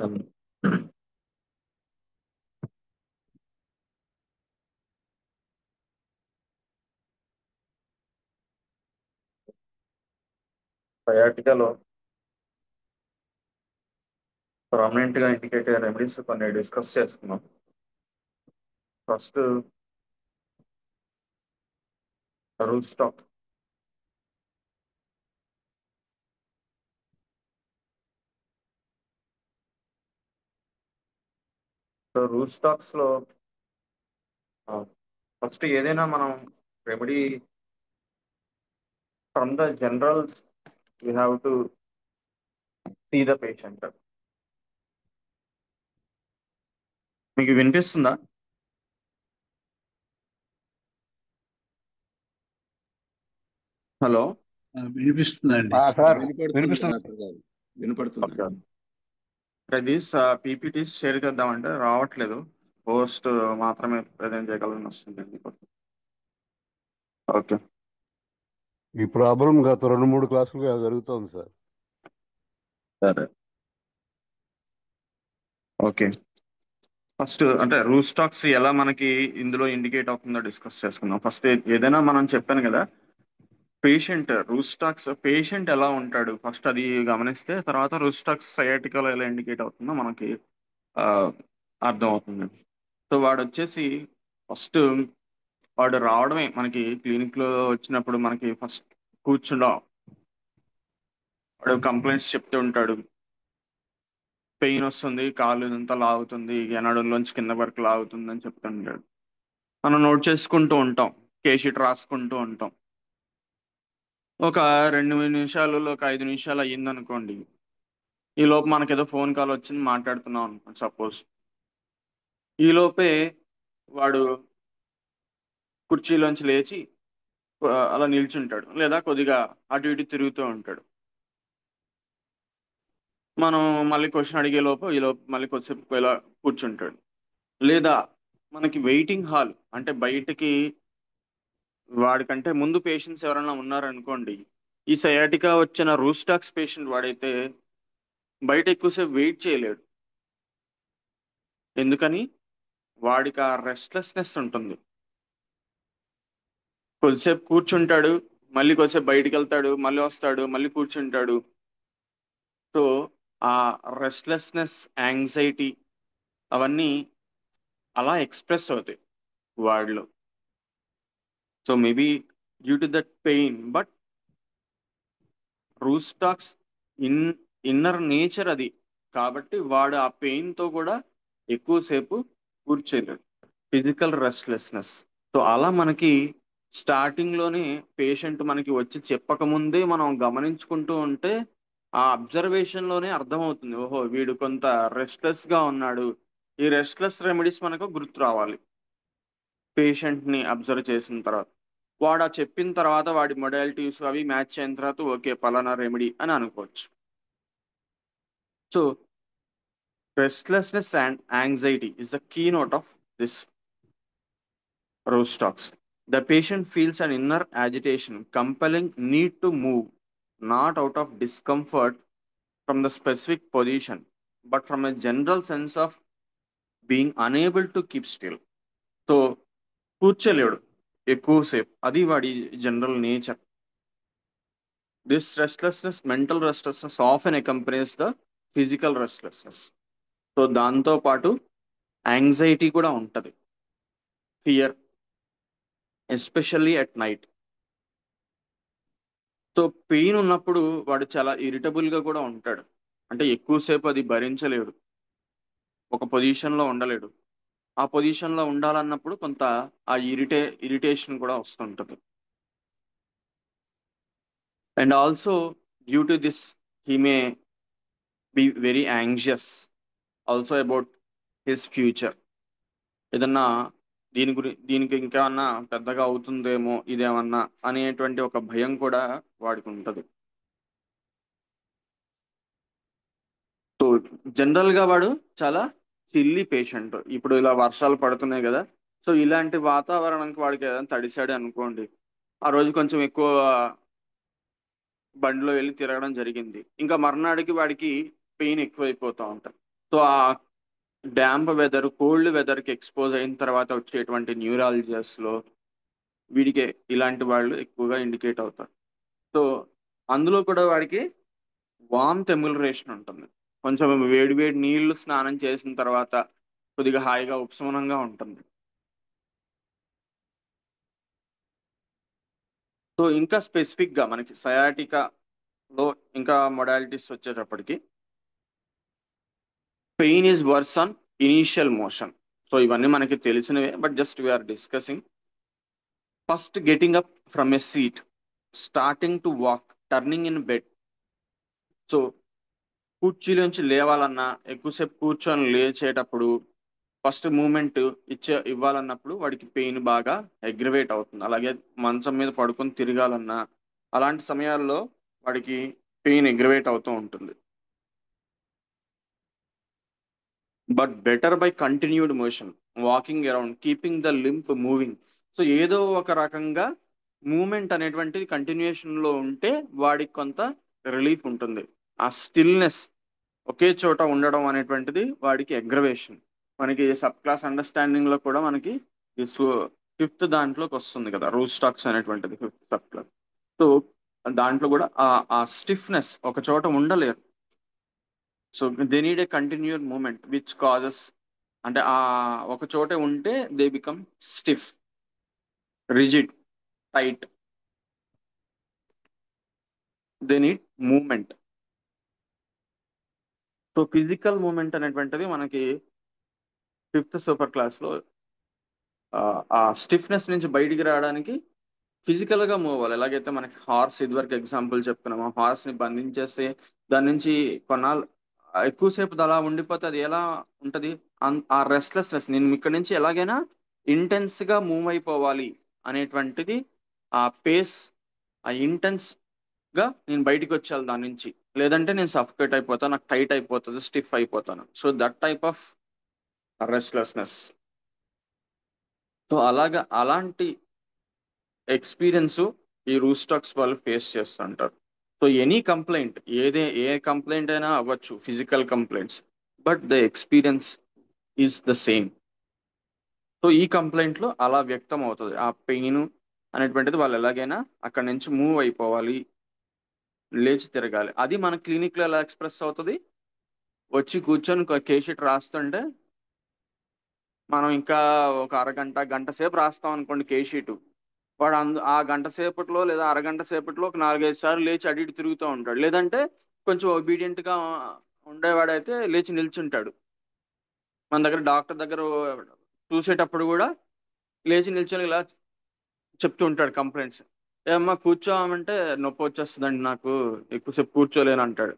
Um, సయాటికాలో prominent గా indicate అయ్యే రెమెడీస్ కొన్ని డిస్కస్ చేస్తున్నాం. ఫస్ట్ రూట్ స్టాక్. రూట్ స్టాక్స్ లో ఫస్ట్ ఏదైనా మనం remedy from the generals we have to see the patient. మీకు వినిపిస్తుందా? హలో. వినిపిస్తుందండి. సార్ వినపడుతుంది వినిపిస్తుంది. డాక్టర్ గారు, వినపడుతుందండి. దీస్ పీపీటీస్ షేర్ చేద్దామంటే రావట్లేదు. పోస్ట్ మాత్రమే ప్రజెంట్ చేయగలని వస్తుంది. ఓకే. ఈ ప్రాబ్లం గత 2-3 క్లాసులుగా జరుగుతోంది సార్. సరే, ఓకే. ఫస్ట్ అంటే రూట్ స్టాక్స్ ఎలా మనకి ఇందులో ఇండికేట్ అవుతుందో డిస్కస్ చేసుకుందాం. ఫస్ట్ ఏదైనా మనం చెప్పాను కదా, పేషెంట్ ఎలా ఉంటాడు ఫస్ట్ అది గమనిస్తే తర్వాత రూట్ స్టాక్స్ సయాటికాలో ఎలా ఇండికేట్ అవుతుందో మనకి ఆ, అర్థం అవుతుంది. సో వాడు వచ్చేసి ఫస్ట్ వాడు రావడమే మనకి క్లినిక్ లో వచ్చినప్పుడు మనకి ఫస్ట్ కూర్చుండా వాడు కంప్లైంట్స్ చెప్తూ ఉంటాడు. పెయిన్ వస్తుంది, కాలు ఇదంతా లాగుతుంది, ఎనడులోంచి కింద వరకు లాగుతుంది అని చెప్తుంటాడు. మనం నోట్ చేసుకుంటూ ఉంటాం, కేస్ షీట్ రాసుకుంటూ ఉంటాం. ఒక 2 నిమిషాలు ఒక 5 నిమిషాలు అయ్యింది అనుకోండి, ఈ లోపు మనకేదో ఫోన్ కాల్ వచ్చింది, మాట్లాడుతున్నాం అనుకోండి సపోజ్. ఈ లోపే వాడు కుర్చీలోంచి లేచి అలా నిల్చుంటాడు, లేదా కొద్దిగా అటు ఇటు తిరుగుతూ ఉంటాడు. మనం మళ్ళీ క్వశ్చన్ అడిగే లోపు ఈ లోపు మళ్ళీ కొద్దిసేపు ఇలా కూర్చుంటాడు. లేదా మనకి వెయిటింగ్ హాల్ అంటే బయటకి వాడికంటే ముందు పేషెంట్స్ ఎవరైనా ఉన్నారనుకోండి, ఈ సయాటికా వచ్చిన రూస్టాక్స్ పేషెంట్ వాడైతే బయట ఎక్కువసేపు వెయిట్ చేయలేడు. ఎందుకని? వాడికి ఆ రెస్ట్లెస్నెస్ ఉంటుంది. కొద్దిసేపు కూర్చుంటాడు, మళ్ళీ కొద్దిసేపు బయటికి వెళ్తాడు, మళ్ళీ వస్తాడు, మళ్ళీ కూర్చుంటాడు. సో ఆ రెస్ట్లెస్నెస్, యాంగ్జైటీ అవన్నీ అలా ఎక్స్ప్రెస్ అవుతాయి వాడిలో. So maybe due to that pain, but Rhus tox inner nature అది, కాబట్టి వాడు ఆ పెయిన్ తో కూడా ఎక్కువసేపు కూర్చోలేడు. Physical restlessness. సో అలా మనకి స్టార్టింగ్ లోనే పేషెంట్ మనకి వచ్చి చెప్పక ముందే మనం గమనించుకుంటూ ఉంటే ఆ అబ్జర్వేషన్ లోనే అర్థమవుతుంది, ఓహో వీడు కొంత రెస్ట్లెస్ గా ఉన్నాడు. ఈ రెస్ట్లెస్ రెమెడీస్ మనకు గుర్తు రావాలి పేషెంట్ ని అబ్జర్వ్ చేసిన తర్వాత. వాడు ఆ చెప్పిన తర్వాత వాడి మొడాలిటీస్ అవి మ్యాచ్ అయిన తర్వాత ఓకే పలానా రెమెడీ అని అనుకోవచ్చు. So restlessness and anxiety is the keynote of this Rostox. The patient feels an inner agitation, compelling need to move, not out of discomfort from the specific position, but from a general sense of being unable to keep still. So, కూర్చోలేడు ఎక్కువసేపు, అది వాడి general nature. This restlessness, mental restlessness often accompanies the physical restlessness. So దాంతో పాటు anxiety కూడా ఉంటది, fear, especially at night. So pain ఉన్నప్పుడు వాడు చాలా ఇరిటబుల్ గా కూడా ఉంటాడు, అంటే ఎక్కువసేపు అది భరించలేడు, ఒక పొజిషన్ లో ఉండలేడు. ఆ పొజిషన్ లో ఉండాలన్నప్పుడు కొంత ఆ ఇరిటేషన్ కూడా వస్తుంటది. And also due to this he may be very anxious also about his future. ఏదన్నా దీనికి ఇంకేమన్నా పెద్దగా అవుతుందేమో ఇదేమన్నా అనేటువంటి ఒక భయం కూడా వాడికి ఉంటది. సో జనరల్ గా వాడు చాలా చిల్లి పేషెంట్. ఇప్పుడు ఇలా వర్షాలు పడుతున్నాయి కదా, సో ఇలాంటి వాతావరణానికి వాడికి ఏదైనా తడిసాడు అనుకోండి, ఆ రోజు కొంచెం ఎక్కువ బండిలో వెళ్ళి తిరగడం జరిగింది, ఇంకా మర్నాడికి వాడికి పెయిన్ ఎక్కువైపోతూ ఉంటుంది. సో ఆ డ్యాంప్ వెదర్, కోల్డ్ వెదర్ కి ఎక్స్పోజ్ అయిన తర్వాత వచ్చేటువంటి న్యూరాలజియస్ లో వీడికి ఇలాంటి వాళ్ళు ఎక్కువగా ఇండికేట్ అవుతారు. సో అందులో కూడా వాడికి వామ్ ఎమ్యులరేషన్ ఉంటుంది. కొంచెం వేడి వేడి నీళ్లు స్నానం చేసిన తర్వాత కొద్దిగా హాయిగా ఉపశమనంగా ఉంటుంది. సో ఇంకా స్పెసిఫిక్ గా మనకి సయాటికా లో ఇంకా మొడాలిటీస్ వచ్చేటప్పటికి pain is worse on initial motion. So ఇవన్నీ మనకి తెలిసినవే, but just we're discussing. First getting up from a seat, starting to walk, turning in bed. So కుర్చీలోంచి లేవాలన్నా, ఎక్కువసేపు కూర్చొని లేచేటప్పుడు ఫస్ట్ మూమెంట్ ఇవ్వాలన్నప్పుడు వాడికి పెయిన్ బాగా అగ్రివేట్ అవుతుంది. అలాగే మంచం మీద పడుకొని తిరగాలన్నా అలాంటి సమయాల్లో వాడికి పెయిన్ అగ్రివేట్ అవుతూ ఉంటుంది. But better by continued motion, walking around, keeping the lymph moving. So ఏదో ఒక రకంగా మూమెంట్ అనేటువంటిది కంటిన్యూషన్ లో ఉంటే వాడికి కొంత రిలీఫ్ ఉంటుంది. ఆ స్టిల్నెస్, ఒకే చోట ఉండడం అనేటువంటిది వాడికి అగ్రవేషన్. మనకి సబ్ క్లాస్ అండర్స్టాండింగ్ లో కూడా మనకి ఈ ఫిఫ్త్ దాంట్లోకి వస్తుంది కదా, రూల్ స్టాక్స్ అనేటువంటిది ఫిఫ్త్ సబ్ క్లాస్. సో దాంట్లో కూడా ఆ స్టిఫ్నెస్, ఒక చోట ఉండలేరు. So they need a continued movement which causes, అంటే ఆ ఒక చోటే ఉంటే they become stiff, rigid, tight. They need movement. So physical movement అనేటువంటిది మనకి ఫిఫ్త్ సూపర్ క్లాస్ లో ఆ స్టిఫ్నెస్ నుంచి బయటికి రావడానికి ఫిజికల్ గా మూవ్ అవ్వాలి. ఎలాగైతే మనకి హార్స్ ఇదివరకు ఎగ్జాంపుల్ చెప్పుకున్నామో, హార్స్ ని బంధించేస్తే దాని నుంచి కొన్నాళ్ళు ఎక్కువసేపు అలా ఉండిపోతే అది ఎలా ఉంటది? ఆ రెస్ట్లెస్నెస్, నేను ఇక్కడ నుంచి ఎలాగైనా ఇంటెన్స్ గా మూవ్ అయిపోవాలి అనేటువంటిది, ఆ పేస్, ఆ ఇంటెన్స్ గా నేను బయటికి వచ్చేయాలి దాని నుంచి. లేదంటే నేను సఫకేట్ అయిపోతాను, నాకు టైట్ అయిపోతుంది, స్టిఫ్ అయిపోతాను. So that type of restlessness. So అలాంటి ఎక్స్పీరియన్స్ ఈ రూస్టాక్స్ వాళ్ళు ఫేస్ చేస్తుంటారు. సో ఎనీ కంప్లైంట్, ఏ కంప్లైంట్ అయినా అవ్వచ్చు, physical complaints, but the experience is the same. So ఈ కంప్లైంట్ లో అలా వ్యక్తం అవుతుంది ఆ పెయిన్ అనేటువంటిది. వాళ్ళు ఎలాగైనా అక్కడి నుంచి మూవ్ అయిపోవాలి, లేచి తిరగాలి. అది మన క్లినిక్ లో ఎలా ఎక్స్ప్రెస్ అవుతుంది? వచ్చి కూర్చొని కేస్ షీట్ రాస్తుంటే మనం ఇంకా ఒక అరగంట, గంట సేపు రాస్తాం అనుకోండి కేస్ షీట్. వాడు ఆ గంట సేపట్లో లేదా అరగంట సేపట్లో ఒక 4-5 సార్లు లేచి అటు ఇటు తిరుగుతూ ఉంటాడు. లేదంటే కొంచెం ఒబీడియంట్ గా ఉండేవాడైతే లేచి నిల్చుంటాడు. మన దగ్గర డాక్టర్ దగ్గర చూసేటప్పుడు కూడా లేచి నిల్చొని ఇలా చెప్తూ ఉంటాడు కంప్లైంట్స్. ఏమ్మా కూర్చోమంటే నొప్పి వచ్చేస్తుందండి నాకు, ఎక్కువసేపు కూర్చోలేను అంటాడు.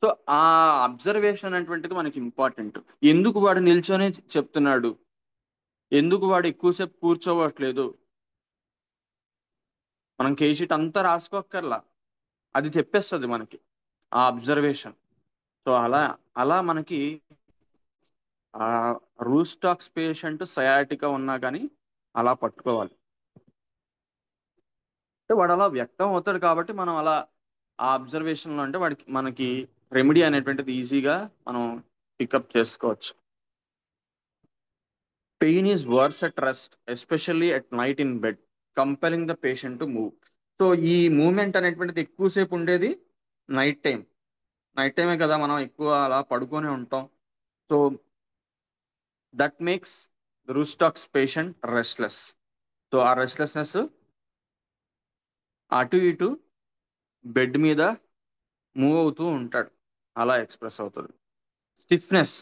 సో ఆ అబ్జర్వేషన్ అనేటువంటిది మనకి ఇంపార్టెంట్. ఎందుకు వాడు నిల్చొని చెప్తున్నాడు, ఎందుకు వాడు ఎక్కువసేపు కూర్చోవట్లేదు, మనం కేస్ షీట్ అంతా రాసుకోక్కర్లా, అది చెప్పేస్తుంది మనకి ఆ అబ్జర్వేషన్. సో అలా అలా మనకి ఆ రూస్టాక్స్ పేషెంట్ సయాటికా ఉన్నా కానీ అలా పట్టుకోవాలి. అంటే వాడు అలా వ్యక్తం అవుతాడు కాబట్టి మనం అలా ఆ అబ్జర్వేషన్ లో అంటే వాడికి మనకి రెమెడీ అనేటువంటిది ఈజీగా మనం పికప్ చేసుకోవచ్చు. Pain is verse at rest, especially at night in bed, compelling the patient to move. So ఈ మూమెంట్ అనేటువంటిది ఎక్కువసేపు ఉండేది నైట్ టైం. నైట్ టైమే కదా మనం ఎక్కువ అలా పడుకొని ఉంటాం. So that makes Rhus tox patient restless. So ఆ రెస్ట్లెస్నెస్ అటు ఇటు బెడ్ మీద మూవ్ అవుతూ ఉంటాడు, అలా ఎక్స్ప్రెస్ అవుతుంది. Stiffness,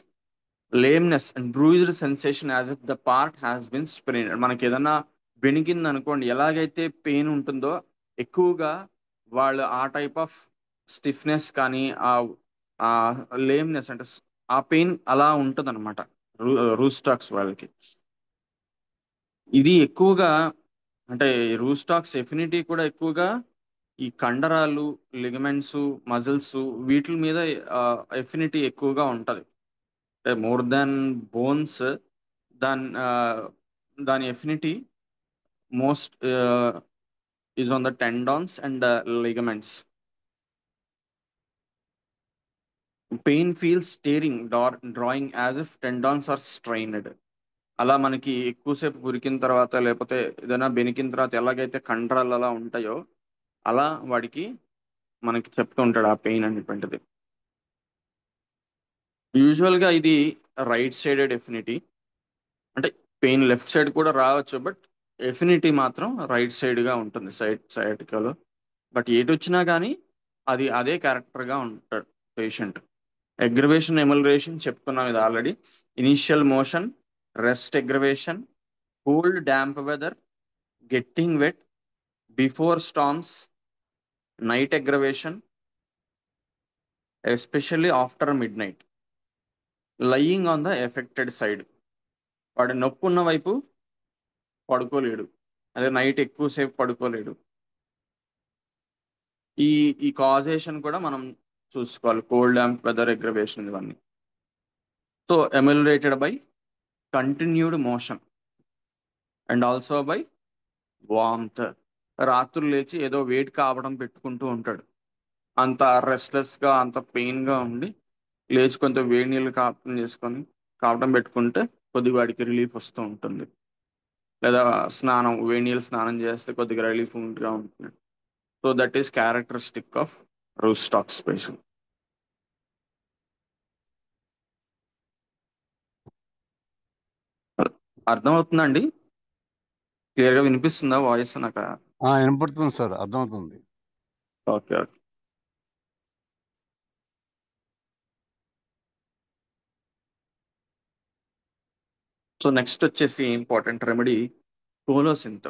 lameness and bruised sensation as if the part has been sprained. మనకి ఏదన్నా బెణికింది అనుకోండి, ఎలాగైతే పెయిన్ ఉంటుందో ఎక్కువగా వాళ్ళు ఆ టైప్ ఆఫ్ స్టిఫ్నెస్ కానీ ఆ లేమ్నెస్ అంటే ఆ పెయిన్ అలా ఉంటుంది అనమాట రూస్టాక్స్ వాళ్ళకి. ఇది ఎక్కువగా అంటే రూస్టాక్స్ ఎఫినిటీ కూడా ఎక్కువగా ఈ కండరాలు, లిగమెంట్స్, మజిల్స్, వీటి మీద ఎఫినిటీ ఎక్కువగా ఉంటది. అంటే మోర్ దాన్ బోన్స్, దాని దాని affinity most is on the tendons and ligaments. Pain feels steering drawing as if tendons are strained. అలా మనకి ఎక్కువసేపు ఉరికిన తర్వాత లేకపోతే ఏదైనా బెనికిన తర్వాత ఎలాగైతే కండరాలు అలా ఉంటాయో అలా వాడికి మనకి చెప్తూ ఉంటాడు ఆ పెయిన్ అనేటువంటిది. యూజువల్గా ఇది రైట్ సైడెడ్ ఎఫినిటీ, అంటే పెయిన్ లెఫ్ట్ సైడ్ కూడా రావచ్చు, బట్ ఎఫినిటీ మాత్రం రైట్ సైడ్గా ఉంటుంది సైటికల్. బట్ ఏటి వచ్చినా కానీ అది అదే క్యారెక్టర్గా ఉంటాడు పేషెంట్. ఎగ్రవేషన్ ఎమల్రేషన్ చెప్పుకున్నాం ఇది already. Initial motion, rest aggravation, cold damp weather, getting wet, before storms, night aggravation, especially after midnight, lying on the affected side. వాడు నొప్పి ఉన్న వైపు పడుకోలేడు, అదే నైట్ ఎక్కువసేపు పడుకోలేడు. ఈ ఈ కాజేషన్ కూడా మనం చూసుకోవాలి, కోల్డ్ ల్యాంప్ వెదర్ ఎగ్రవేషన్ ఇవన్నీ. So ameliorated by continued motion and also by warmth. రాత్రులు లేచి ఏదో వెయిట్ కావడం పెట్టుకుంటూ ఉంటాడు, అంత రెస్ట్లెస్గా అంత పెయిన్గా ఉండి లేచి కొంచెం వేడి నీళ్ళు కాపడం చేసుకొని కాపడం పెట్టుకుంటే కొద్దిగా వాడికి రిలీఫ్ వస్తూ ఉంటుంది. లేదా స్నానం, వేడి నీళ్ళు స్నానం చేస్తే కొద్దిగా రిలీఫ్ గా ఉంటుంది. So that is characteristic of Rhus tox patient. అర్థమవుతుందండి? క్లియర్గా వినిపిస్తుందా వాయిస్ నాకు? వినపడుతుంది సార్, అర్థమవుతుంది. Okay okay. సో నెక్స్ట్ వచ్చేసి ఇంపార్టెంట్ రెమెడీ కోలోసింత్.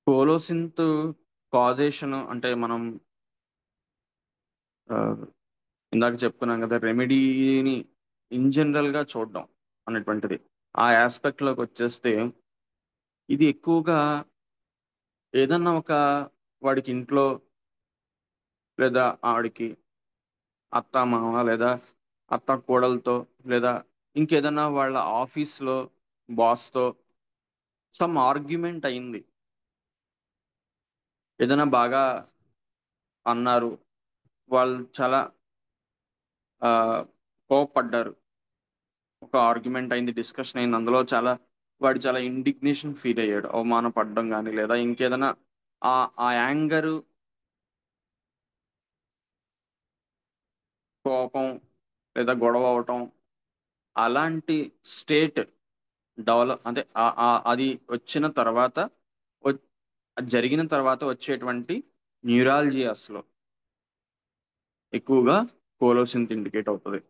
కోలోసింత్ కాజేషన్ అంటే మనం ఆ, ఇందాక చెప్పుకున్నాం కదా, రెమెడీని ఇన్ జనరల్ గా చూడడం అనేటువంటిది. ఆ ఆస్పెక్ట్ లోకి వచ్చేస్తే ఇది ఎక్కువగా ఏదన్నా ఒక వాడికి ఇంట్లో లేదా ఆవిడికి అత్త మామ లేదా అత్త కోడలతో లేదా ఇంకేదన్నా వాళ్ళ ఆఫీస్లో బాస్తో సమ్ ఆర్గ్యుమెంట్ అయింది, ఏదైనా బాగా అన్నారు, వాళ్ళు చాలా ఆ, కోపడ్డారు, ఒక ఆర్గ్యుమెంట్ అయింది, డిస్కషన్ అయింది, అందులో వాడు చాలా ఇండిగ్నేషన్ ఫీల్ అయ్యాడు, అవమానపడడం కానీ లేదా ఇంకేదైనా ఆ ఆ యాంగరు, కోపం లేదా గొడవ అవటం, అలాంటి స్టేట్ డెవలప్ అంటే అది వచ్చిన తర్వాత వ- అది జరిగిన తర్వాత వచ్చేటువంటి న్యూరాలజియాస్ లో ఎక్కువగా కోలోసిన్త్ ఇండికేట్ అవుతుంది.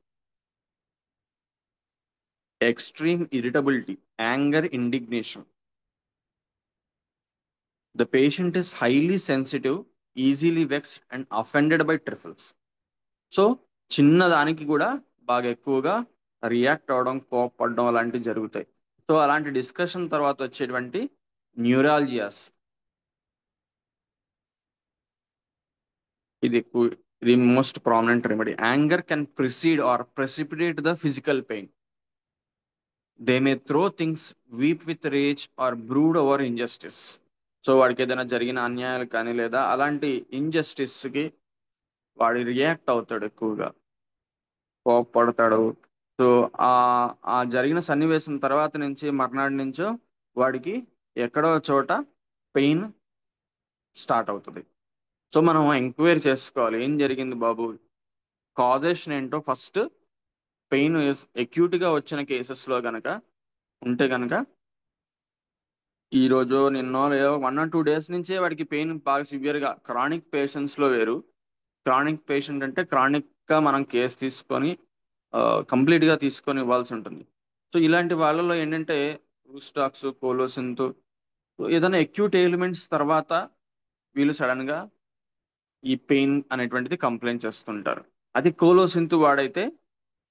Extreme irritability, anger, indignation. The patient is highly sensitive, easily vexed and offended by trifles. So చిన్న దానికి కూడా బాగా ఎక్కువగా రియాక్ట్ అవడం, కోపపడడం అలాంటివి జరుగుతాయి. సో అలాంటి డిస్కషన్ తర్వాత వచ్చేటువంటి న్యూరాలజియాస్, ఇది ఎక్కువ, ఇది most prominent remedy. Anger can precede or precipitate the physical pain. They may throw things, weep with rage or brood over injustice. So వాడికి ఏదైనా జరిగిన అన్యాయాలు కానీ లేదా అలాంటి ఇంజస్టిస్ కి వాడి రియాక్ట్ అవుతాడు, ఎక్కువగా కోపపడతాడు. సో ఆ ఆ జరిగిన సన్నివేశం తర్వాత నుంచి మర్నాడు నుంచో వాడికి ఎక్కడో చోట పెయిన్ స్టార్ట్ అవుతుంది. సో మనం ఎంక్వైరీ చేసుకోవాలి, ఏం జరిగింది బాబు, కాజేషన్ ఏంటో ఫస్ట్. పెయిన్ అక్యూట్ గా వచ్చిన కేసెస్ లో గనక ఉంటే గనక ఈ రోజు నిన్నో లేదో 1 or 2 days నుంచే వాడికి పెయిన్ బాగా సివియర్ గా, క్రానిక్ పేషెంట్స్ లో వేరు. క్రానిక్ పేషెంట్ అంటే క్రానిక్ గా మనం కేసు తీసుకొని కంప్లీట్ గా తీసుకొని ఇవ్వాల్సి ఉంటుంది. సో ఇలాంటి వాళ్ళలో ఏంటంటే రూస్టాక్స్, కోలోసింత్, ఏదైనా అక్యూట్ ఎలిమెంట్స్ తర్వాత వీళ్ళు సడన్ గా ఈ పెయిన్ అనేటువంటిది కంప్లైంట్ చేస్తుంటారు. అది కోలోసింత్ వాడైతే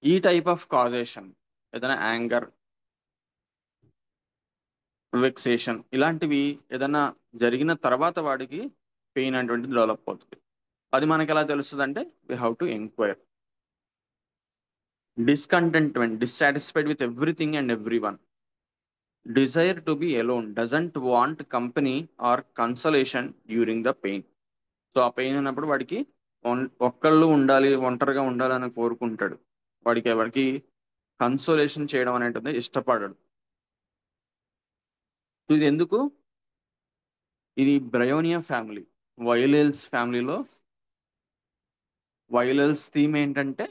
ఈ టైప్ ఆఫ్ కాజేషన్, ఏదైనా యాంగర్, వెక్సేషన్ ఇలాంటివి ఏదైనా జరిగిన తర్వాత వాడికి పెయిన్ అనేటువంటిది డెవలప్ అవుతుంది. అది మనకి ఎలా తెలుస్తుంది అంటే we have to enquire. Discontentment, dissatisfied with everything and every one, desire to be alone, doesn't want company or consolation during the pain. So ఆ పెయిన్ ఉన్నప్పుడు వాడికి ఒక్కళ్ళు ఉండాలి, ఒంటరిగా ఉండాలని కోరుకుంటాడు. వాడికి ఎవరికి కన్సోలేషన్ చేయడం అనేటిది ఇష్టపడడు. సో ఇది ఎందుకు? ఇది బ్రయోనియా ఫ్యామిలీ, వైలేల్స్ ఫ్యామిలీలో వైలేల్స్ థీమ్ ఏంటంటే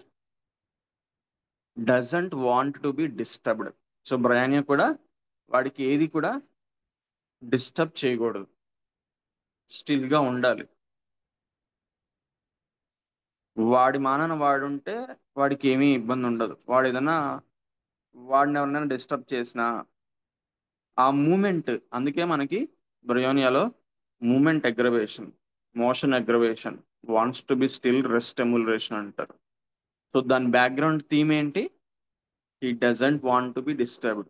doesn't want to be disturbed. So Bryonia కూడా వాడికి ఏది కూడా డిస్టర్బ్ చేయకూడదు, స్టిల్ గా ఉండాలి. వాడి మానన వాడుంటే వాడికి ఏమీ ఇబ్బంది ఉండదు. వాడు ఏదైనా వాడిని ఎవరినైనా డిస్టర్బ్ చేసినా ఆ మూమెంట్, అందుకే మనకి బ్రయోనియాలో movement aggravation, motion aggravation, wants to be still, rest amelioration అంటారు. సో దాని బ్యాక్గ్రౌండ్ థీమ్ ఏంటి? He doesn't want to be disturbed.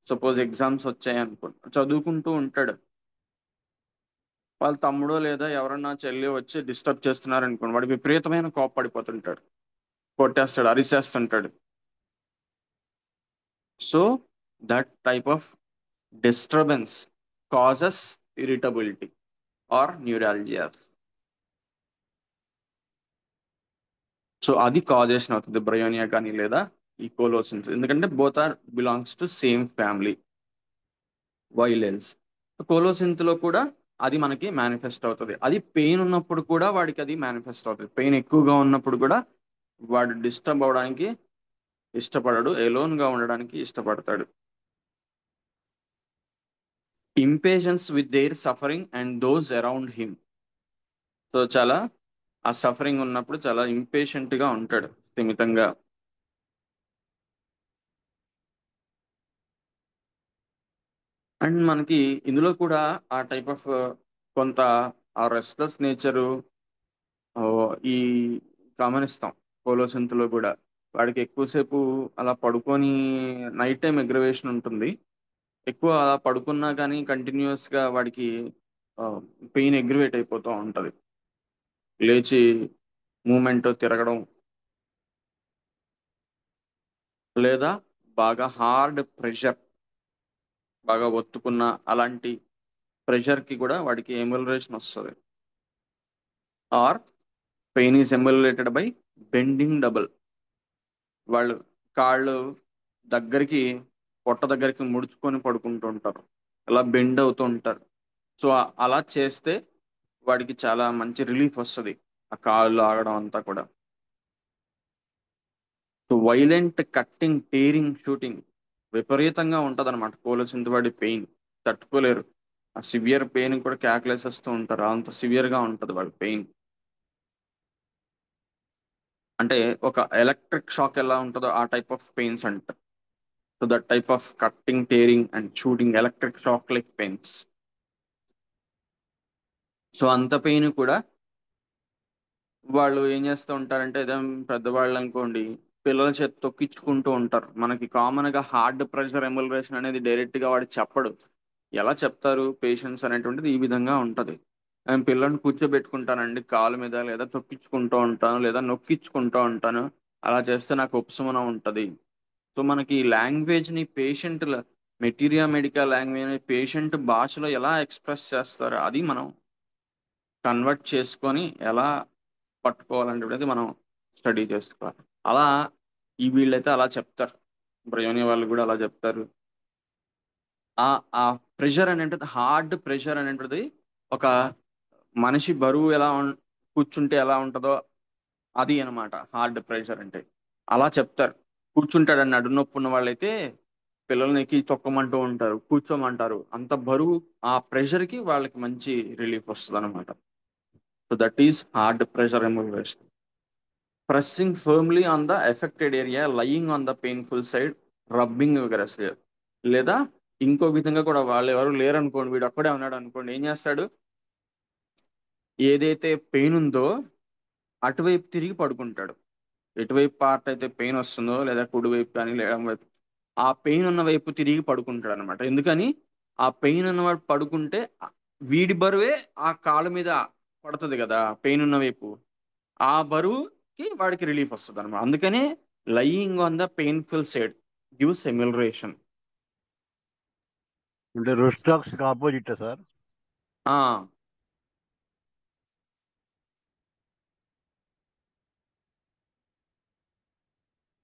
Suppose exams వచ్చాయి అనుకో, చదువుకుంటూ ఉంటాడు, వాళ్ళ తమ్ముడో లేదా ఎవరన్నా చెల్లి వచ్చి డిస్టర్బ్ చేస్తున్నారు అనుకోండి, వాడు విపరీతమైన కోప్పడిపోతుంటాడు, కొట్టేస్తాడు, అరిచేస్తుంటాడు. So that type of disturbance causes irritability or neuralgias. So అది కాజేషన్ అవుతుంది బ్రయోనియా కానీ లేదా ఈ కోలోసిన్స్, ఎందుకంటే both are belongs to same family violence. Colocynth లో కూడా అది మనకి మేనిఫెస్ట్ అవుతుంది. అది పెయిన్ ఉన్నప్పుడు కూడా వాడికి అది మేనిఫెస్ట్ అవుతుంది. పెయిన్ ఎక్కువగా ఉన్నప్పుడు కూడా వాడు డిస్టర్బ్ అవడానికి ఇష్టపడడు, ఎలోన్ గా ఉండడానికి ఇష్టపడతాడు. Impatience with their suffering and those around him. So చాలా ఆ సఫరింగ్ ఉన్నప్పుడు చాలా ఇంపేషెంట్ గా ఉంటాడు, స్థిమితంగా. అండ్ మనకి ఇందులో కూడా ఆ టైప్ ఆఫ్ కొంత ఆ రెస్ట్లెస్ నేచరు ఈ గమనిస్తాం. కోలోసింత్ లో కూడా వాడికి ఎక్కువసేపు అలా పడుకొని నైట్ టైం ఎగ్రవేషన్ ఉంటుంది. ఎక్కువ అలా పడుకున్నా కానీ కంటిన్యూస్ గా వాడికి పెయిన్ ఎగ్రివేట్ అయిపోతూ ఉంటది. లేచి మూమెంట్ తిరగడం లేదా బాగా హార్డ్ ప్రెషర్, బాగా ఒత్తుకున్న అలాంటి ప్రెషర్ కి కూడా వాడికి ఎమ్యులరేషన్ వస్తుంది. Are pain is emulated by bending double. వాళ్ళు కాళ్ళు దగ్గరికి, పొట్ట దగ్గరికి ముడుచుకొని పడుకుంటూ ఉంటారు, అలా బెండ్ అవుతూ ఉంటారు. సో అలా చేస్తే వాడికి చాలా మంచి రిలీఫ్ వస్తుంది, ఆ కాళ్ళు ఆగడం అంతా కూడా. So violent cutting, tearing, shooting విపరీతంగా ఉంటది అనమాట కోలోసింత్ వాడి పెయిన్. తట్టుకోలేరు, ఆ సివియర్ పెయిన్ కూడా క్యాకులేసేస్తూ ఉంటారు, అంత సివియర్ గా ఉంటది వాళ్ళ పెయిన్. అంటే ఒక ఎలక్ట్రిక్ షాక్ ఎలా ఉంటుందో ఆ టైప్ ఆఫ్ పెయిన్స్ అంటారు. So that type of cutting, tearing and shooting, electric shock like pains. So అంత పెయిన్ కూడా వాళ్ళు ఏం చేస్తూ ఉంటారంటే, ఏదో పెద్దవాళ్ళు అనుకోండి, పిల్లల చేత తొక్కించుకుంటూ ఉంటారు. మనకి కామన్ గా హార్డ్ ప్రెషర్ ఎమ్యులరేషన్ అనేది డైరెక్ట్ గా వాడు చెప్పడు. ఎలా చెప్తారు పేషెంట్స్ అనేటువంటిది ఈ విధంగా ఉంటది. నేను పిల్లల్ని కూర్చోబెట్టుకుంటానండి కాలు మీద, లేదా తొక్కించుకుంటూ ఉంటాను, లేదా నొక్కించుకుంటూ ఉంటాను. అలా చేస్తే నాకు ఉపశమనం ఉంటది. సో మనకి లాంగ్వేజ్ ని పేషెంట్, మెటీరియా మెడికా లాంగ్వేజ్ ని పేషెంట్ భాషలో ఎలా ఎక్స్ప్రెస్ చేస్తారో అది మనం కన్వర్ట్ చేసుకొని ఎలా పట్టుకోవాలనేది మనం స్టడీ చేసుకోవాలి. అలా ఈ వీళ్ళైతే అలా చెప్తారు, బ్రయోని వాళ్ళు కూడా అలా చెప్తారు. ఆ ఆ ప్రెషర్ అనేటిది, హార్డ్ ప్రెషర్ అనేటిది, ఒక మనిషి బరువు కూర్చుంటే ఎలా ఉంటుందో అది అన్నమాట హార్డ్ ప్రెషర్ అంటే. అలా చెప్తారు. కూర్చుంటాడని నడు నొప్పి ఉన్న వాళ్ళైతే పిల్లల్ని ఎక్కి తొక్కమంటూ ఉంటారు, కూర్చోమంటారు. అంత బరువు, ఆ ప్రెషర్ కి వాళ్ళకి మంచి రిలీఫ్ వస్తుంది అనమాట. So that is hard pressure amelioration. Pressing firmly on the affected area, lying on the painful side, rubbing aggressive. లేదా ఇంకో విధంగా కూడా, వాళ్ళు ఎవరు లేరు అనుకోండి, వీడు ఒక్కడే ఉన్నాడు అనుకోండి, ఏం చేస్తాడు, ఏదైతే పెయిన్ ఉందో అటువైపు తిరిగి పడుకుంటాడు. ఎటువైపు పార్ట్ అయితే పెయిన్ వస్తుందో, లేదా కుడి వైపు కానీ ఎడమ వైపు, ఆ పెయిన్ ఉన్న వైపు తిరిగి పడుకుంటాడు అనమాట. ఎందుకని? ఆ పెయిన్ ఉన్నవాడు పడుకుంటే వీడి బరువే ఆ కాలు మీద పడుతుంది కదా పెయిన్ ఉన్న వైపు, ఆ బరువుకి వాడికి రిలీఫ్ వస్తుంది అనమాట. అందుకనే lying on the painful side gives amelioration. అంటే రుస్టాక్స్ ఆపోజిట్ సార్. ఆ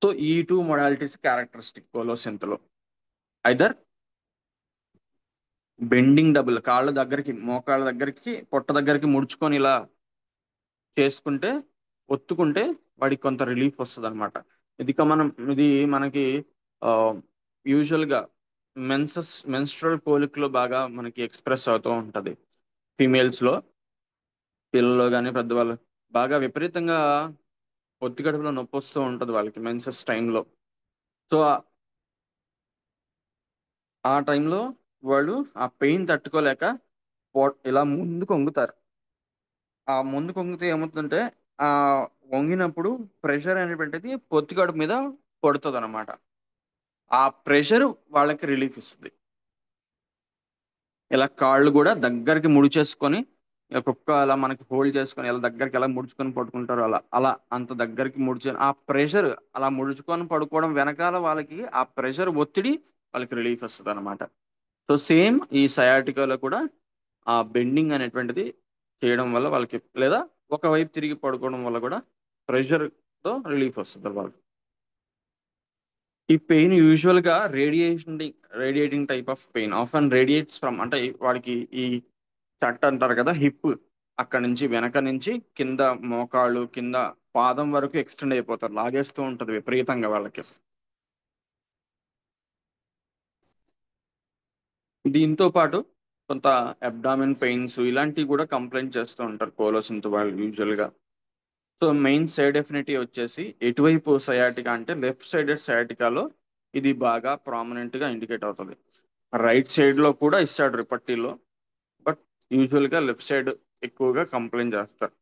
సో ఈ టూ మొడాలిటీస్ క్యారెక్టరిస్టిక్ కోలోసింత్ లో. ఐదర్ బెండింగ్ డబుల్, కాళ్ళ దగ్గరికి మోకాళ్ళ దగ్గరికి పొట్ట దగ్గరికి ముడుచుకొని ఇలా చేసుకుంటే, ఒత్తుకుంటే వాడికి కొంత రిలీఫ్ వస్తుంది అనమాట. ఇది మనకి యూజువల్ గా మెన్స్ట్రల్ కోలిక్ లో బాగా మనకి ఎక్స్ప్రెస్ అవుతూ ఉంటది. ఫీమేల్స్ లో, పిల్లల్లో కానీ పెద్దవాళ్ళు బాగా విపరీతంగా పొత్తి కడుపులో నొప్పి వస్తూ ఉంటది వాళ్ళకి మెన్సెస్ టైంలో. సో ఆ టైంలో వాళ్ళు ఆ పెయిన్ తట్టుకోలేక ఇలా ముందుకు వంగుతారు. ఆ ముందుకు వంగితే ఏమవుతుందంటే, ఆ వంగినప్పుడు ప్రెషర్ అనేటువంటిది పొత్తి కడుపు మీద పడుతుంది అనమాట. ఆ ప్రెషర్ వాళ్ళకి రిలీఫ్ ఇస్తుంది. ఇలా కాళ్ళు కూడా దగ్గరికి ముడిచేసుకొని, ఇలా కుక్క అలా మనకి హోల్డ్ చేసుకొని ఇలా దగ్గరికి ఎలా ముడుచుకొని పడుకుంటారో అలా అలా అంత దగ్గరికి ఆ ప్రెషర్ అలా ముడుచుకొని పడుకోవడం వెనకాల వాళ్ళకి ఆ ప్రెషర్ ఒత్తిడి వాళ్ళకి రిలీఫ్ వస్తుంది అనమాట. సో సేమ్ ఈ సయాటికాలో కూడా ఆ బెండింగ్ అనేటువంటిది చేయడం వల్ల వాళ్ళకి, లేదా ఒకవైపు తిరిగి పడుకోవడం వల్ల కూడా ప్రెషర్ తో రిలీఫ్ వస్తుంది వాళ్ళకి. ఈ పెయిన్ యూజువల్ గా radiating type of pain often radiates from, అంటే వాడికి ఈ చట్ అంటారు కదా, హిప్ అక్కడ నుంచి వెనక నుంచి కింద మోకాళ్ళు కింద పాదం వరకు ఎక్స్టెండ్ అయిపోతారు, లాగేస్తూ ఉంటది విపరీతంగా వాళ్ళకి. దీంతో పాటు కొంత అబ్డామిన్ పెయిన్స్ ఇలాంటివి కూడా కంప్లైంట్ చేస్తూ ఉంటారు కోలోసింత్ వాళ్ళు యూజువల్ గా. సో మెయిన్ సైడ్ ఎఫినిటీ వచ్చేసి ఎటువైపు సయాటికా అంటే లెఫ్ట్ సైడెడ్ సయాటికాలో ఇది బాగా ప్రామినెంట్ గా ఇండికేట్ అవుతుంది. రైట్ సైడ్ లో కూడా ఇస్తాడు రిపట్టీలో, బట్ యూజువల్ గా లెఫ్ట్ సైడ్ ఎక్కువగా కంప్లైంట్ చేస్తారు.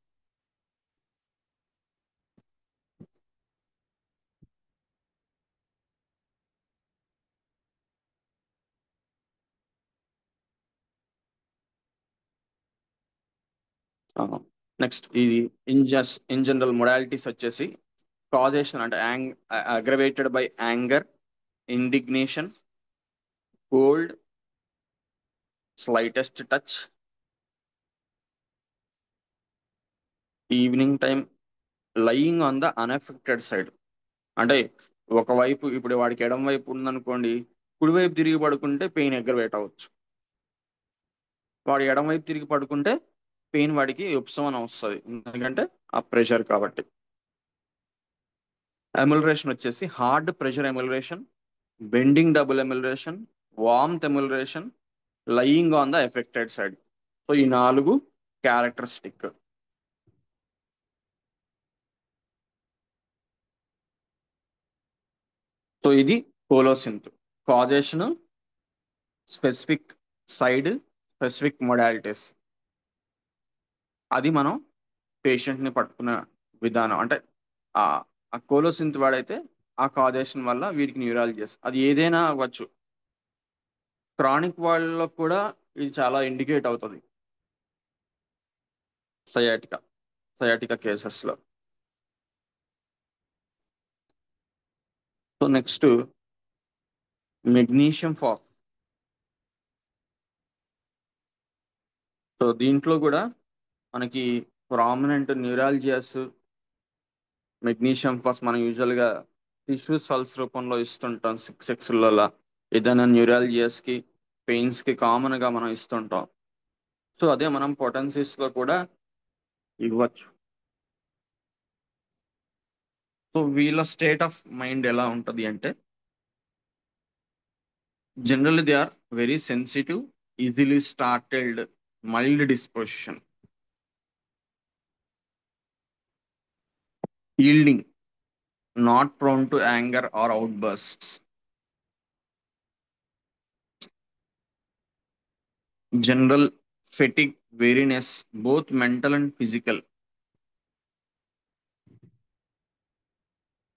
నెక్స్ట్ ఇది ఇన్ జనరల్ మొడాలిటీస్ వచ్చేసి కాజేషన్ అంటే aggravated by anger, indignation, cold, slightest touch, evening time, lying on the unaffected side. అంటే ఒకవైపు ఇప్పుడు వాడికి ఎడం వైపు ఉందనుకోండి, కుడివైపు తిరిగి పడుకుంటే పెయిన్ అగ్రవేట్ అవ్వచ్చు. వాడు ఎడం వైపు తిరిగి పడుకుంటే పెయిన్ వాడికి ఉపశమనం వస్తుంది, ఎందుకంటే ఆ ప్రెషర్ కాబట్టి. ఎమల్రేషన్ వచ్చేసి hard pressure amelioration, bending double amelioration, warmth amelioration, lying on the affected side. So ఈ 4 క్యారెక్టరిస్టిక్. సో ఇది colocynth causation, specific side, specific modalities. అది మనం పేషెంట్ ని పట్టుకున్న విధానం. అంటే ఆ ఆ కోలోసింత్ వాడైతే ఆ కాజేషన్ వల్ల వీడికి న్యూరాలజీస్ అది ఏదైనా అవ్వచ్చు. క్రానిక్ వాళ్ళలో కూడా ఇది చాలా ఇండికేట్ అవుతుంది సయాటికా సయాటికా కేసెస్ లో. So next magnesium phos. సో దీంట్లో కూడా మనకి ప్రామినెంట్ న్యూరాలజియాస్ మెగ్నీషియం ఫాస్ మనం యూజువల్ గా టిష్యూ సల్స్ రూపంలో ఇస్తుంటాం 6 ఏదైనా న్యూరాలజియాస్ కి పెయిన్స్ కి కామన్ గా మనం ఇస్తుంటాం. సో అదే మనం పొటెన్సీస్ లో కూడా ఇవ్వచ్చు. సో వీళ్ళ స్టేట్ ఆఫ్ మైండ్ ఎలా ఉంటది అంటే, generally they are very sensitive, easily started, mild disposition, yielding, not prone to anger or outbursts, general fatigue, weariness, both mental and physical.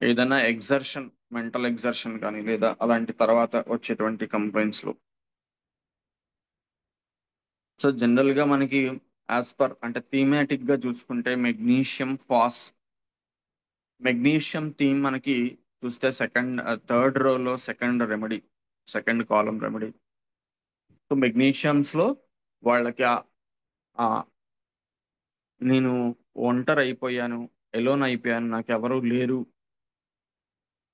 ఏదైనా ఎగ్జర్షన్, మెంటల్ ఎగ్జర్షన్ కానీ లేదా అలాంటి తర్వాత వచ్చేటువంటి కంప్లైంట్స్ లో. సో జనరల్ గా మనకి యాజ్ పర్ అంటే థీమాటిక్ గా చూసుకుంటే మెగ్నీషియం థీమ్ మనకి చూస్తే థర్డ్ రోలో సెకండ్ కాలం రెమెడీ. సో మెగ్నీషియమ్స్ లో వాళ్ళకి ఆ నేను ఒంటరి అయిపోయాను, ఎలోన్ అయిపోయాను, నాకు ఎవరు లేరు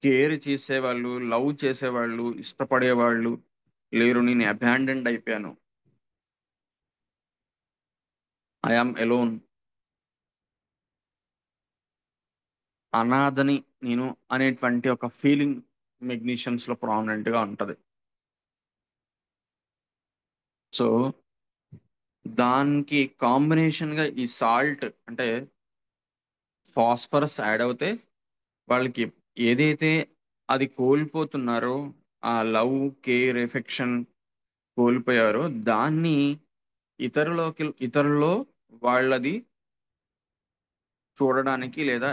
కేర్ చేసేవాళ్ళు, లవ్ చేసేవాళ్ళు, ఇష్టపడేవాళ్ళు లేరు. నేను అబాండన్డ్ అయిపోయాను. I am alone. అనాథని నేను అనేటువంటి ఒక ఫీలింగ్ మెగ్నీషియన్స్ లో ప్రామినెంట్ గా ఉంటది. సో దానికి కాంబినేషన్ గా ఈ సాల్ట్ అంటే ఫాస్ఫరస్ యాడ్ అవుతే వాళ్ళకి ఏదైతే అది కోల్పోతున్నారో, ఆ లవ్, కేర్, ఎఫెక్షన్ కోల్పోయారో దాన్ని ఇతరుల్లో వాళ్ళది చూడడానికి లేదా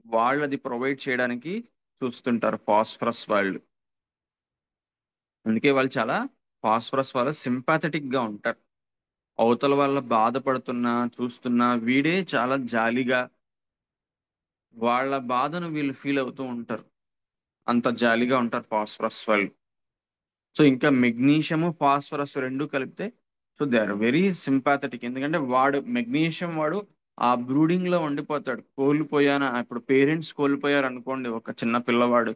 వాళ్ళది ప్రొవైడ్ చేయడానికి చూస్తుంటారు ఫాస్ఫరస్ వాళ్ళు. అందుకే వాళ్ళు చాలా ఫాస్ఫరస్ వాళ్ళు సింపాథెటిక్ గా ఉంటారు. అవతల వాళ్ళ బాధపడుతున్నా చూస్తున్నా వీడే చాలా జాలిగా వాళ్ళ బాధను వీళ్ళు ఫీల్ అవుతూ ఉంటారు. అంత జాలిగా ఉంటారు ఫాస్ఫరస్ వాళ్ళు. సో ఇంకా మెగ్నీషియం ఫాస్ఫరస్ రెండు కలిపితే so they are very sympathetic. ఎందుకంటే మెగ్నీషియం వాడు ఆ బ్రూడింగ్ లో ఉండిపోతాడు. కోల్పోయాన ఇప్పుడు పేరెంట్స్ కోల్పోయారు అనుకోండి, ఒక చిన్న పిల్లవాడు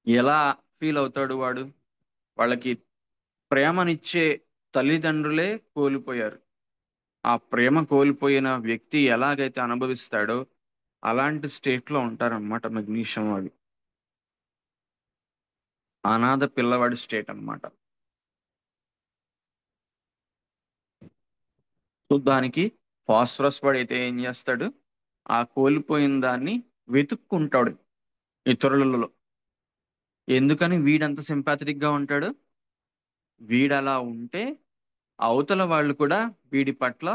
ఎలా ఫీల్ అవుతాడు వాడు? వాళ్ళకి ప్రేమనిచ్చే తల్లిదండ్రులే కోల్పోయారు. ఆ ప్రేమ కోల్పోయిన వ్యక్తి ఎలాగైతే అనుభవిస్తాడో అలాంటి స్టేట్ లో ఉంటారన్నమాట మెగ్నీషియం వాడు. అనాథ పిల్లవాడి స్టేట్ అన్నమాట. సో దానికి ఫాస్ఫరస్ వాడు అయితే ఏం చేస్తాడు? ఆ కోల్పోయిన దాన్ని వెతుక్కుంటాడు ఇతరులలో. ఎందుకని వీడంత సింపాథెటిక్ గా ఉంటాడు? వీడలా ఉంటే అవతల వాళ్ళు కూడా వీడి పట్ల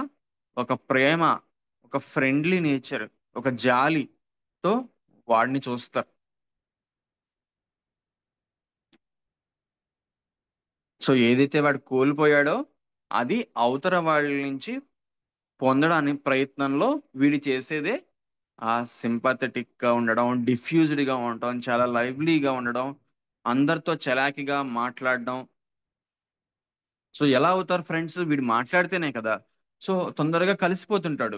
ఒక ప్రేమ, ఒక ఫ్రెండ్లీ నేచర్, ఒక జాలితో వాడిని చూస్తారు. సో ఏదైతే వాడు కోల్పోయాడో అది అవతల వాళ్ళ నుంచి పొందడానికి ప్రయత్నంలో వీడు చేసేదే ఆ సింపాథెటిక్ గా ఉండడం, డిఫ్యూజ్డ్ గా ఉండడం, చాలా లైవ్లీగా ఉండడం, అందరితో చలాకీగా మాట్లాడడం. సో ఎలా అవుతారు ఫ్రెండ్స్? వీడు మాట్లాడితేనే కదా. సో తొందరగా కలిసిపోతుంటాడు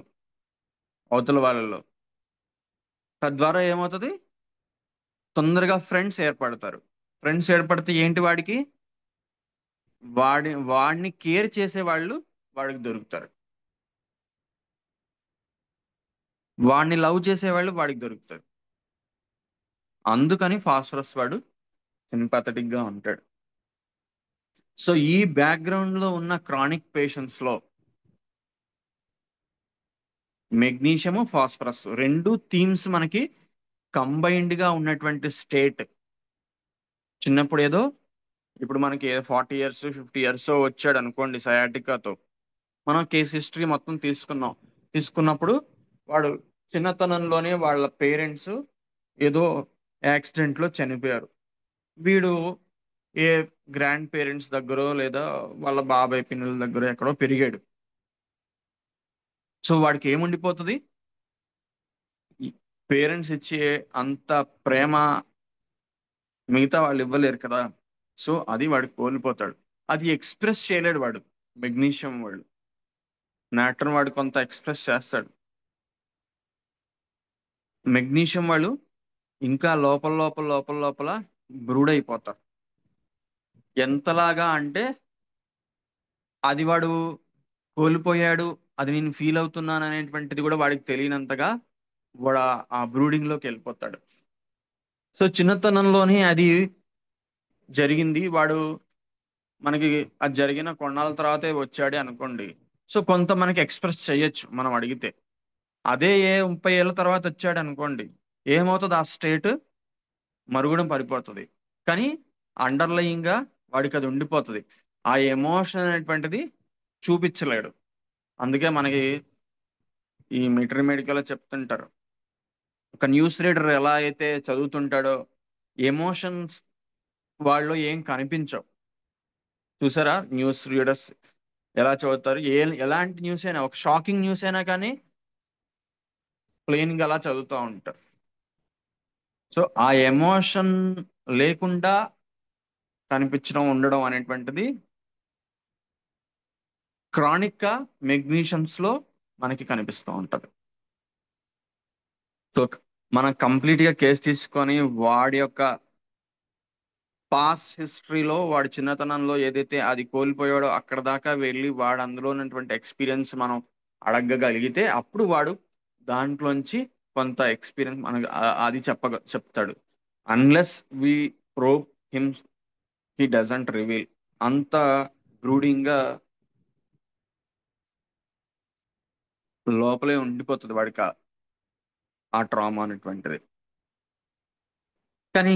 అవతల వాళ్ళలో. తద్వారా ఏమవుతుంది? తొందరగా ఫ్రెండ్స్ ఏర్పడతారు. ఫ్రెండ్స్ ఏర్పడితే ఏంటి వాడికి? వాడిని కేర్ చేసే వాళ్ళు వాడికి దొరుకుతారు. వాడిని లవ్ చేసేవాళ్ళు వాడికి దొరుకుతారు. అందుకని ఫాస్ఫరస్ వాడు సింపాథెటిక్ గా ఉంటాడు. సో ఈ బ్యాక్గ్రౌండ్ లో ఉన్న క్రానిక్ పేషెంట్స్ లో మెగ్నీషియము, ఫాస్ఫరస్ రెండు థీమ్స్ మనకి కంబైన్డ్ గా ఉన్నటువంటి స్టేట్. చిన్నప్పుడు ఏదో ఇప్పుడు మనకి 40 years 50 years వచ్చాడు అనుకోండి సయాటికాతో, మనం కేస్ హిస్టరీ మొత్తం తీసుకున్నప్పుడు వాడు చిన్నతనంలోనే వాళ్ళ పేరెంట్స్ ఏదో యాక్సిడెంట్ లో చనిపోయారు. వీడు ఏ గ్రాండ్ పేరెంట్స్ దగ్గర లేదా వాళ్ళ బాబాయ్ పిన్నుల దగ్గర ఎక్కడో పెరిగాడు. సో వాడికి ఏముండిపోతుంది? పేరెంట్స్ ఇచ్చే అంత ప్రేమ మిగతా వాళ్ళు ఇవ్వలేరు కదా. సో అది వాడు కోల్పోతాడు. అది ఎక్స్ప్రెస్ చేయలేడు వాడు. మెగ్నీషియం వాడు నాట్రన్ వాడు కొంత ఎక్స్ప్రెస్ చేస్తాడు. మెగ్నీషియం వాళ్ళు ఇంకా లోపల లోపల లోపల లోపల బ్రూడ్ అయిపోతారు. ఎంతలాగా అంటే అది వాడు కోల్పోయాడు, అది నేను ఫీల్ అవుతున్నాను అనేటువంటిది కూడా వాడికి తెలియనంతగా వాడు ఆ బ్రూడింగ్ లోకి వెళ్ళిపోతాడు. సో చిన్నతనంలోనే అది జరిగింది. వాడు మనకి అది జరిగిన కొన్నాళ్ళ తర్వాతే వచ్చాడే అనుకోండి. సో కొంత మనకి ఎక్స్ప్రెస్ చేయొచ్చు మనం అడిగితే. అదే 30 ఏళ్ళ తర్వాత వచ్చాడు అనుకోండి, ఏమవుతుంది? ఆ స్టేట్ మరుగున పడిపోతుంది. కానీ అండర్లయింగ్ గా వాడికి అది ఉండిపోతుంది. ఆ ఎమోషన్ అనేటువంటిది చూపించలేడు. అందుకే మనకి ఈ మిలిటరీ మెడికల్ చెప్తుంటారు, ఒక న్యూస్ రీడర్ ఎలా అయితే చదువుతుంటాడో ఎమోషన్స్ వాళ్ళు ఏం కనిపించవు. చూసారా న్యూస్ రీడర్స్ ఎలా చదువుతారు? ఎలాంటి న్యూస్ అయినా, ఒక షాకింగ్ న్యూస్ అయినా కానీ ప్లెయిన్ గా అలా చదువుతూ ఉంటారు. సో ఆ ఎమోషన్ లేకుండా కనిపించడం, ఉండడం అనేటువంటిది క్రానిక్ గా మెగ్నీషియన్స్ లో మనకి కనిపిస్తూ ఉంటది. సో మనం కంప్లీట్ గా కేసు తీసుకొని వాడి యొక్క పాస్ట్ హిస్టరీలో వాడి చిన్నతనంలో ఏదైతే అది కోల్పోయాడో అక్కడ దాకా వెళ్ళి వాడు అందులో ఉన్నటువంటి ఎక్స్పీరియన్స్ మనం అడగగలిగితే అప్పుడు వాడు దాంట్లోంచి కొంత ఎక్స్పీరియన్స్ మనకు అది చెప్తాడు. Unless we probe him he doesn't reveal. అంత బ్రూడింగ్ గా లోపలే ఉండిపోతుంది వాడికి ఆ ట్రామా అనేటువంటిది. కానీ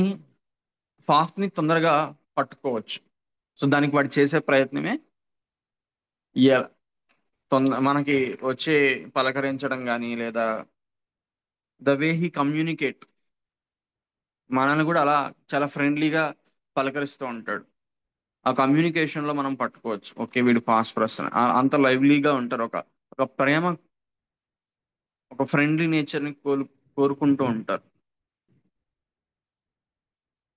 ఫాస్ట్ ని తొందరగా పట్టుకోవచ్చు. సో దానికి వాడు చేసే ప్రయత్నమే మనకి వచ్చే పలకరించడం కానీ లేదా ద వే హీ కమ్యూనికేట్ మనల్ని కూడా అలా చాలా ఫ్రెండ్లీగా పలకరిస్తూ ఉంటాడు. ఆ కమ్యూనికేషన్ లో మనం పట్టుకోవచ్చు, ఓకే వీడు ఫాస్ట్ పర్సన్. అంత లైవ్లీగా ఉంటారు. ఒక ఒక ప్రేమ, ఒక ఫ్రెండ్లీ నేచర్ ని కోరుకుంటూ ఉంటారు.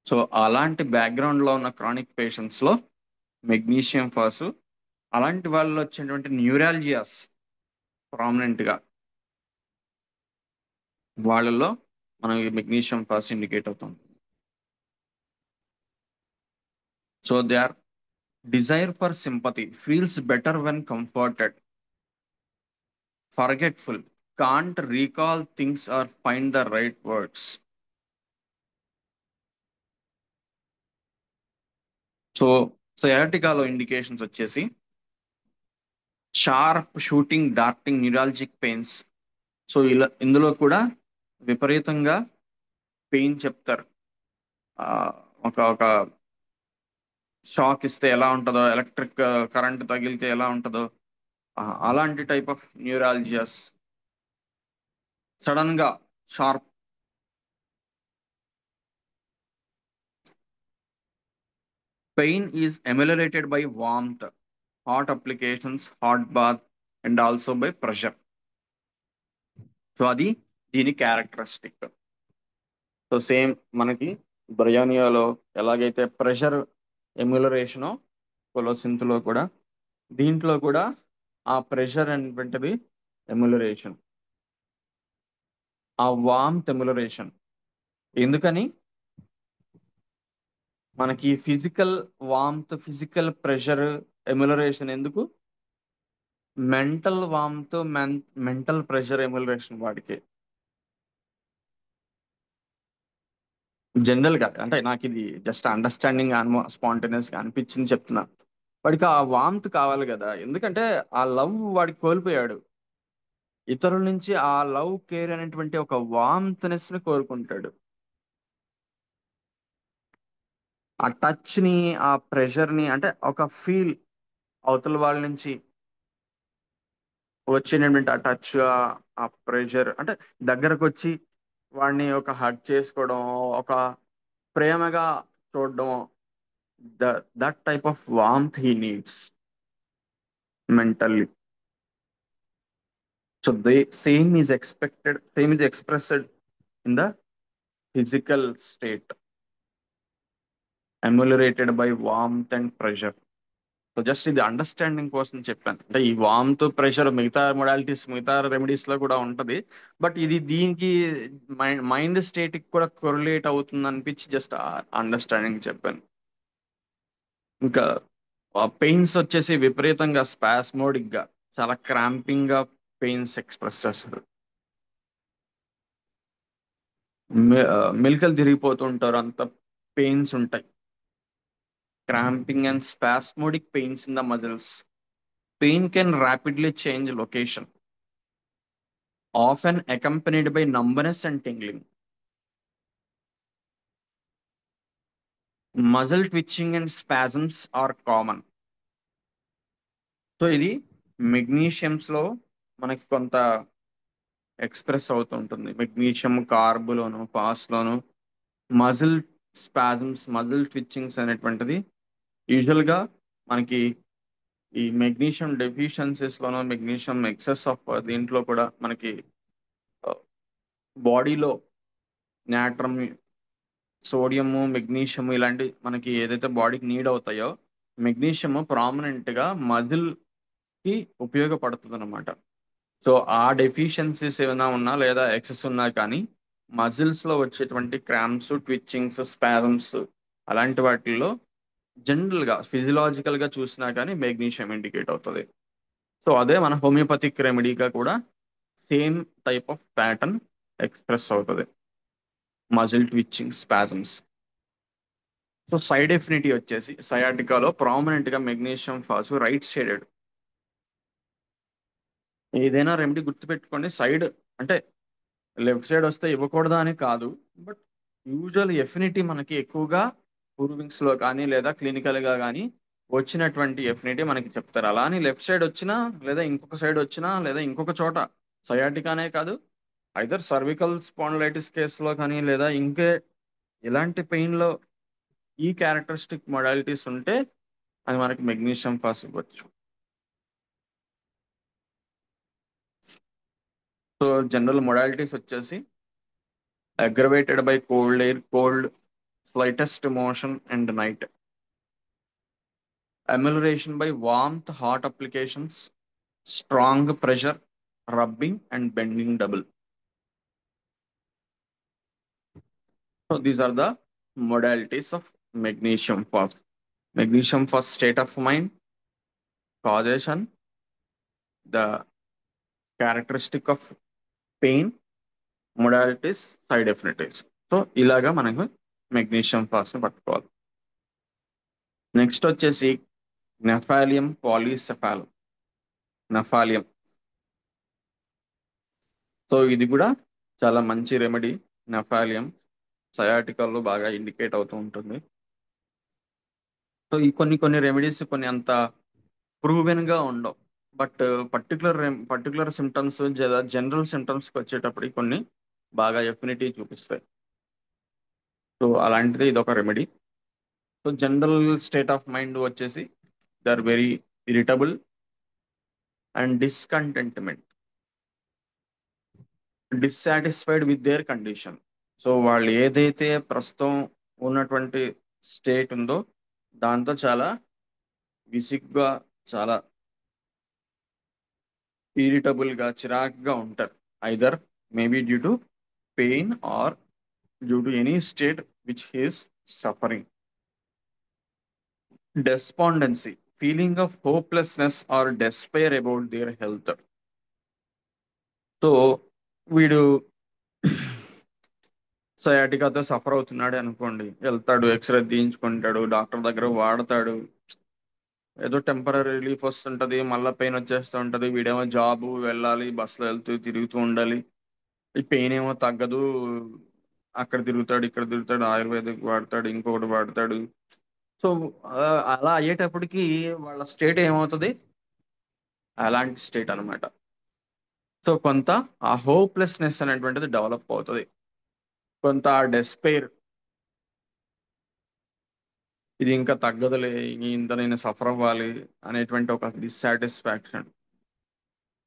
సో అలాంటి బ్యాక్గ్రౌండ్ లో ఉన్న క్రానిక్ పేషెంట్స్ లో మెగ్నీషియం ఫాస్, అలాంటి వాళ్ళు వచ్చేటువంటి న్యూరాలజియాస్ ప్రామినెంట్ గా వాళ్ళలో మనకి మెగ్నీషియం ఫాస్ ఇండికేట్ అవుతుంది. So they are desire for sympathy, feels better when comforted, forgetful, can't recall things or find the right words. So సయాటికాలో ఇండికేషన్స్ వచ్చేసి sharp shooting, darting, neurologic pains. So ఇందులో కూడా విపరీతంగా pain చెప్తారు. ఆ, ఒక ఒక షాక్ ఇస్తే ఎలా ఉంటుందో, ఎలక్ట్రిక్ కరెంట్ తగిలితే ఎలా ఉంటుందో అలాంటి టైప్ ఆఫ్ న్యూరాలజియాస్. సడన్ గా sharp pain is ameliorated by warmth, hot applications, hot bath and also by pressure. So అది దీని క్యారెక్టరిస్టిక్. సో సేమ్ మనకి బ్రయానియాలో ఎలాగైతే ప్రెషర్ ఎమ్యులరేషనో కొలోసింత్లో కూడా దీంట్లో కూడా ఆ ప్రెషర్ అనేటువంటిది ఎమ్యులరేషన్, ఆ వార్మ్త్ ఎమ్యులరేషన్. ఎందుకని మనకి ఫిజికల్ వార్మ్త్, ఫిజికల్ ప్రెషర్ ఎమ్యులరేషన్ ఎందుకు? మెంటల్ వార్మ్త్, మెంటల్ ప్రెషర్ ఎమ్యులరేషన్ వాడికి. జనరల్ గా అంటే నాకు ఇది జస్ట్ అండర్స్టాండింగ్ స్పాంటేనియస్ గా అనిపించింది చెప్తున్నా. వాడికి ఆ వామ్త్ కావాలి కదా, ఎందుకంటే ఆ లవ్ వాడికి కోల్పోయాడు. ఇతరుల నుంచి ఆ లవ్, కేర్ అనేటువంటి ఒక వామ్త్నెస్ ని కోరుకుంటాడు. ఆ టచ్ ని, ఆ ప్రెషర్ ని, అంటే ఒక ఫీల్ అవతల వాళ్ళ నుంచి వచ్చినటువంటి ఆ టచ్, ఆ ప్రెషర్, అంటే దగ్గరకు వచ్చి వాడిని ఒక హగ్ చేసుకోవడం, ఒక ప్రేమగా చూడడం, that type of warmth he needs mentally. So the same is expressed in the physical state, ameliorated by warmth and pressure. So just ఇది అండర్స్టాండింగ్ కోసం చెప్పాను. అంటే ఈ వామ్త్, ప్రెషర్ మిగతా మొడాలిటీస్, మిగతా రెమెడీస్ లో కూడా ఉంటది. బట్ ఇది దీనికి మైండ్ స్టేట్ కి కూడా కొరిలేట్ అవుతుంది అనిపించి జస్ట్ అండర్స్టాండింగ్ చెప్పాను. ఇంకా పెయిన్స్ వచ్చేసి విపరీతంగా స్పాస్మోడిక్ గా, చాలా క్రాంపింగ్ గా పెయిన్స్ ఎక్స్ప్రెస్ చేస్తారు. మెలికలు తిరిగిపోతుంటారు, అంత పెయిన్స్ ఉంటాయి. Cramping and spasmodic pains in the muscles. Pain can rapidly change location, often accompanied by numbness and tingling. Muscle twitching and spasms are common. So ఇది మెగ్నీషియమ్స్ లో మనకి కొంత ఎక్స్ప్రెస్ అవుతుంటుంది. మెగ్నీషియం కార్బులోను, లోను మజిల్ స్పాజమ్స్, మజిల్ ట్విచ్చింగ్స్ అనేటువంటిది usual గా మనకి ఈ magnesium deficiencies లోనో, మెగ్నీషియం ఎక్సెస్ ఆఫ్ దీంట్లో కూడా మనకి బాడీలో నాట్రమ్, సోడియము, మెగ్నీషియం ఇలాంటి మనకి ఏదైతే బాడీకి నీడ్ అవుతాయో, మెగ్నీషియం ప్రామినెంట్ గా మజిల్ కి ఉపయోగపడుతుంది అనమాట. సో ఆ డెఫిషియన్సీస్ ఏమైనా ఉన్నా లేదా ఎక్సెస్ ఉన్నా కానీ మజిల్స్ లో వచ్చేటువంటి క్రాంప్స్, ట్విచ్చింగ్స్, స్పాజమ్స్ అలాంటి వాటిల్లో జనరల్ గా ఫిజియలాజికల్ గా చూసినా కానీ మెగ్నీషియం ఇండికేట్ అవుతుంది. సో అదే మన హోమియోపతిక్ రెమెడీగా కూడా same type of pattern express అవుతుంది, muscle twitching, spasms. So side affinity వచ్చేసి సయాటికాలో ప్రామినెంట్ గా మెగ్నీషియం ఫాసు రైట్ సైడెడ్. ఏదైనా రెమెడీ గుర్తుపెట్టుకోండి, సైడ్ అంటే లెఫ్ట్ సైడ్ వస్తే ఇవ్వకూడదా అని కాదు, బట్ యూజువల్ ఎఫినిటీ మనకి ఎక్కువగా ప్రూవింగ్స్ లో కానీ లేదా క్లినికల్ గా కానీ వచ్చినటువంటి ఎఫినిటీ మనకి చెప్తారు. అలా అని లెఫ్ట్ సైడ్ వచ్చినా లేదా ఇంకొక సైడ్ వచ్చినా లేదా ఇంకొక చోట సయాటికానే కాదు, ఐదర్ సర్వికల్ స్పాండిలైటిస్ కేసులో కానీ లేదా ఇంకే ఇలాంటి పెయిన్ లో ఈ క్యారెక్టరిస్టిక్ మొడాలిటీస్ ఉంటే అది మనకి మెగ్నీషియం ఫాస్ ఇవ్వచ్చు. సో జనరల్ మొడాలిటీస్ వచ్చేసి aggravated by cold air, cold, slightest motion and night. Amelioration by warmth, hot applications, strong pressure, rubbing and bending double. So these are the modalities of magnesium fast. Magnesium fast state of mind, causation, the characteristic of pain, modalities, side affinities. So ఇలాగా మనకు magnesium fast పట్టుకోవాలి. Next వచ్చేసి నెఫాలియం పాలీసెఫాలం. నెఫాలియం, so ఇది కూడా చాలా మంచి remedy. నెఫాలియం సయాటికల్లో బాగా indicate అవుతూ ఉంటుంది. సో ఈ కొన్ని కొన్ని రెమెడీస్ కొన్ని అంత ప్రూవెన్ గా ఉండవు, బట్ పర్టికులర్ సిమ్టమ్స్, జనరల్ సిమ్టమ్స్కి వచ్చేటప్పటికి కొన్ని బాగా ఎఫినిటీ చూపిస్తాయి. సో అలాంటిది ఇది ఒక remedy. So general state of mind వచ్చేసి they are very irritable and discontentment, dissatisfied with their condition. So వాళ్ళు ఏదైతే ప్రస్తుతం ఉన్నటువంటి స్టేట్ ఉందో దాంతో చాలా విసిగ్గా, చాలా ఇరిటబుల్ గా, చిరాకుగా ఉంటారు. Either maybe due to pain or due to any state which he's suffering. Despondency, feeling of hopelessness or despair about their health. So వీడు సయాటికాతో సఫర్ అవుతున్నాడు అనుకోండి, వెళ్తాడు, ఎక్స్రే తీయించుకుంటాడు, డాక్టర్ దగ్గర వాడతాడు, ఏదో టెంపరీ రిలీఫ్ వస్తుంటది, మళ్ళీ పెయిన్ వచ్చేస్తూ ఉంటది. వీడేమో జాబ్ వెళ్ళాలి, బస్సులో వెళ్తూ తిరుగుతూ ఉండాలి, ఈ పెయిన్ ఏమో తగ్గదు, అక్కడ తిరుగుతాడు, ఇక్కడ తిరుగుతాడు, ఆయుర్వేదిక్ వాడతాడు, ఇంకొకటి వాడతాడు. సో అలా అయ్యేటప్పటికి వాళ్ళ స్టేట్ ఏమవుతుంది, అలాంటి స్టేట్ అన్నమాట. సో కొంత ఆ హోప్లెస్నెస్ అనేటువంటిది డెవలప్ అవుతుంది, కొంత ఆ డెస్పైర్, ఇది ఇంకా తగ్గదులే, ఇంత నేను సఫర్ అవ్వాలి అనేటువంటి ఒక డిస్సాటిస్ఫాక్షన్,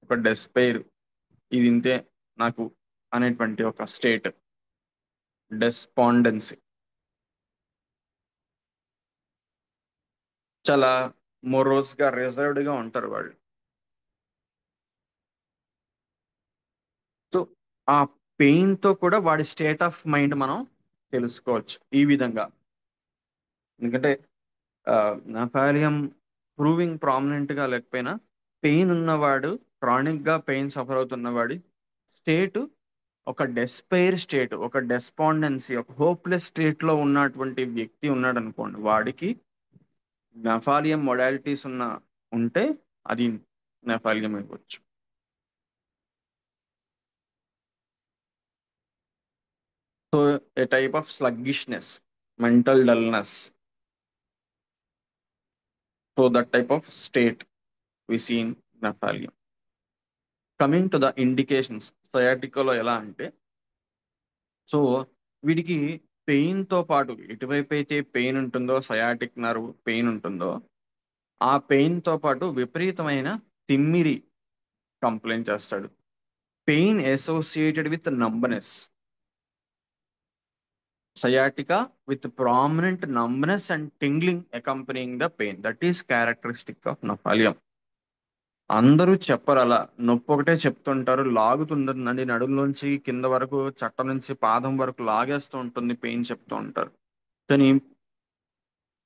ఒక డెస్పైర్, ఇది ఇంతే నాకు అనేటువంటి ఒక స్టేట్, డెస్పాండెన్సీ. చాలా మొరోస్ గా, రిజర్వ్డ్ గా ఉంటారు వాళ్ళు. సో ఆ పెయిన్ తో కూడా వాడి స్టేట్ ఆఫ్ మైండ్ మనం తెలుసుకోవచ్చు ఈ విధంగా. ఎందుకంటే నఫాలియం ప్రూవింగ్ ప్రామినెంట్ గా లేకపోయినా పెయిన్ ఉన్నవాడు, క్రానిక్ గా పెయిన్ సఫర్ అవుతున్నవాడి స్టేట్ ఒక డెస్పైర్ స్టేట్, ఒక డెస్పాండెన్సీ, ఒక హోప్లెస్ స్టేట్ లో ఉన్నటువంటి వ్యక్తి ఉన్నాడు అనుకోండి, వాడికి నెఫాలియం మొడాలిటీస్ ఉంటే అది నెఫాలియం ఇవ్వచ్చు. So a type of sluggishness, mental dullness, so that type of state we see in gnaphalium. Coming to the indications, సయాటికోలో ఎలా అంటే, సో వీడికి పెయిన్ తో పాటు ఎటువైపు అయితే పెయిన్ ఉంటుందో, సయాటిక్ నర్వ్ పెయిన్ ఉంటుందో, ఆ పెయిన్ తో పాటు విపరీతమైన తిమ్మిరి కంప్లైంట్ చేస్తాడు. Pain associated with numbness, sciatica with prominent numbness and tingling accompanying the pain. That is characteristic of Nephalium. అందరూ చెప్పరు అలా. నొప్పి ఒకటే చెప్తుంటారు. లాగుతుందండి నడుములోంచి కింద వరకు, చట్ట నుంచి పాదం వరకు లాగేస్తూ ఉంటుంది, పెయిన్ చెప్తూ ఉంటారు. కానీ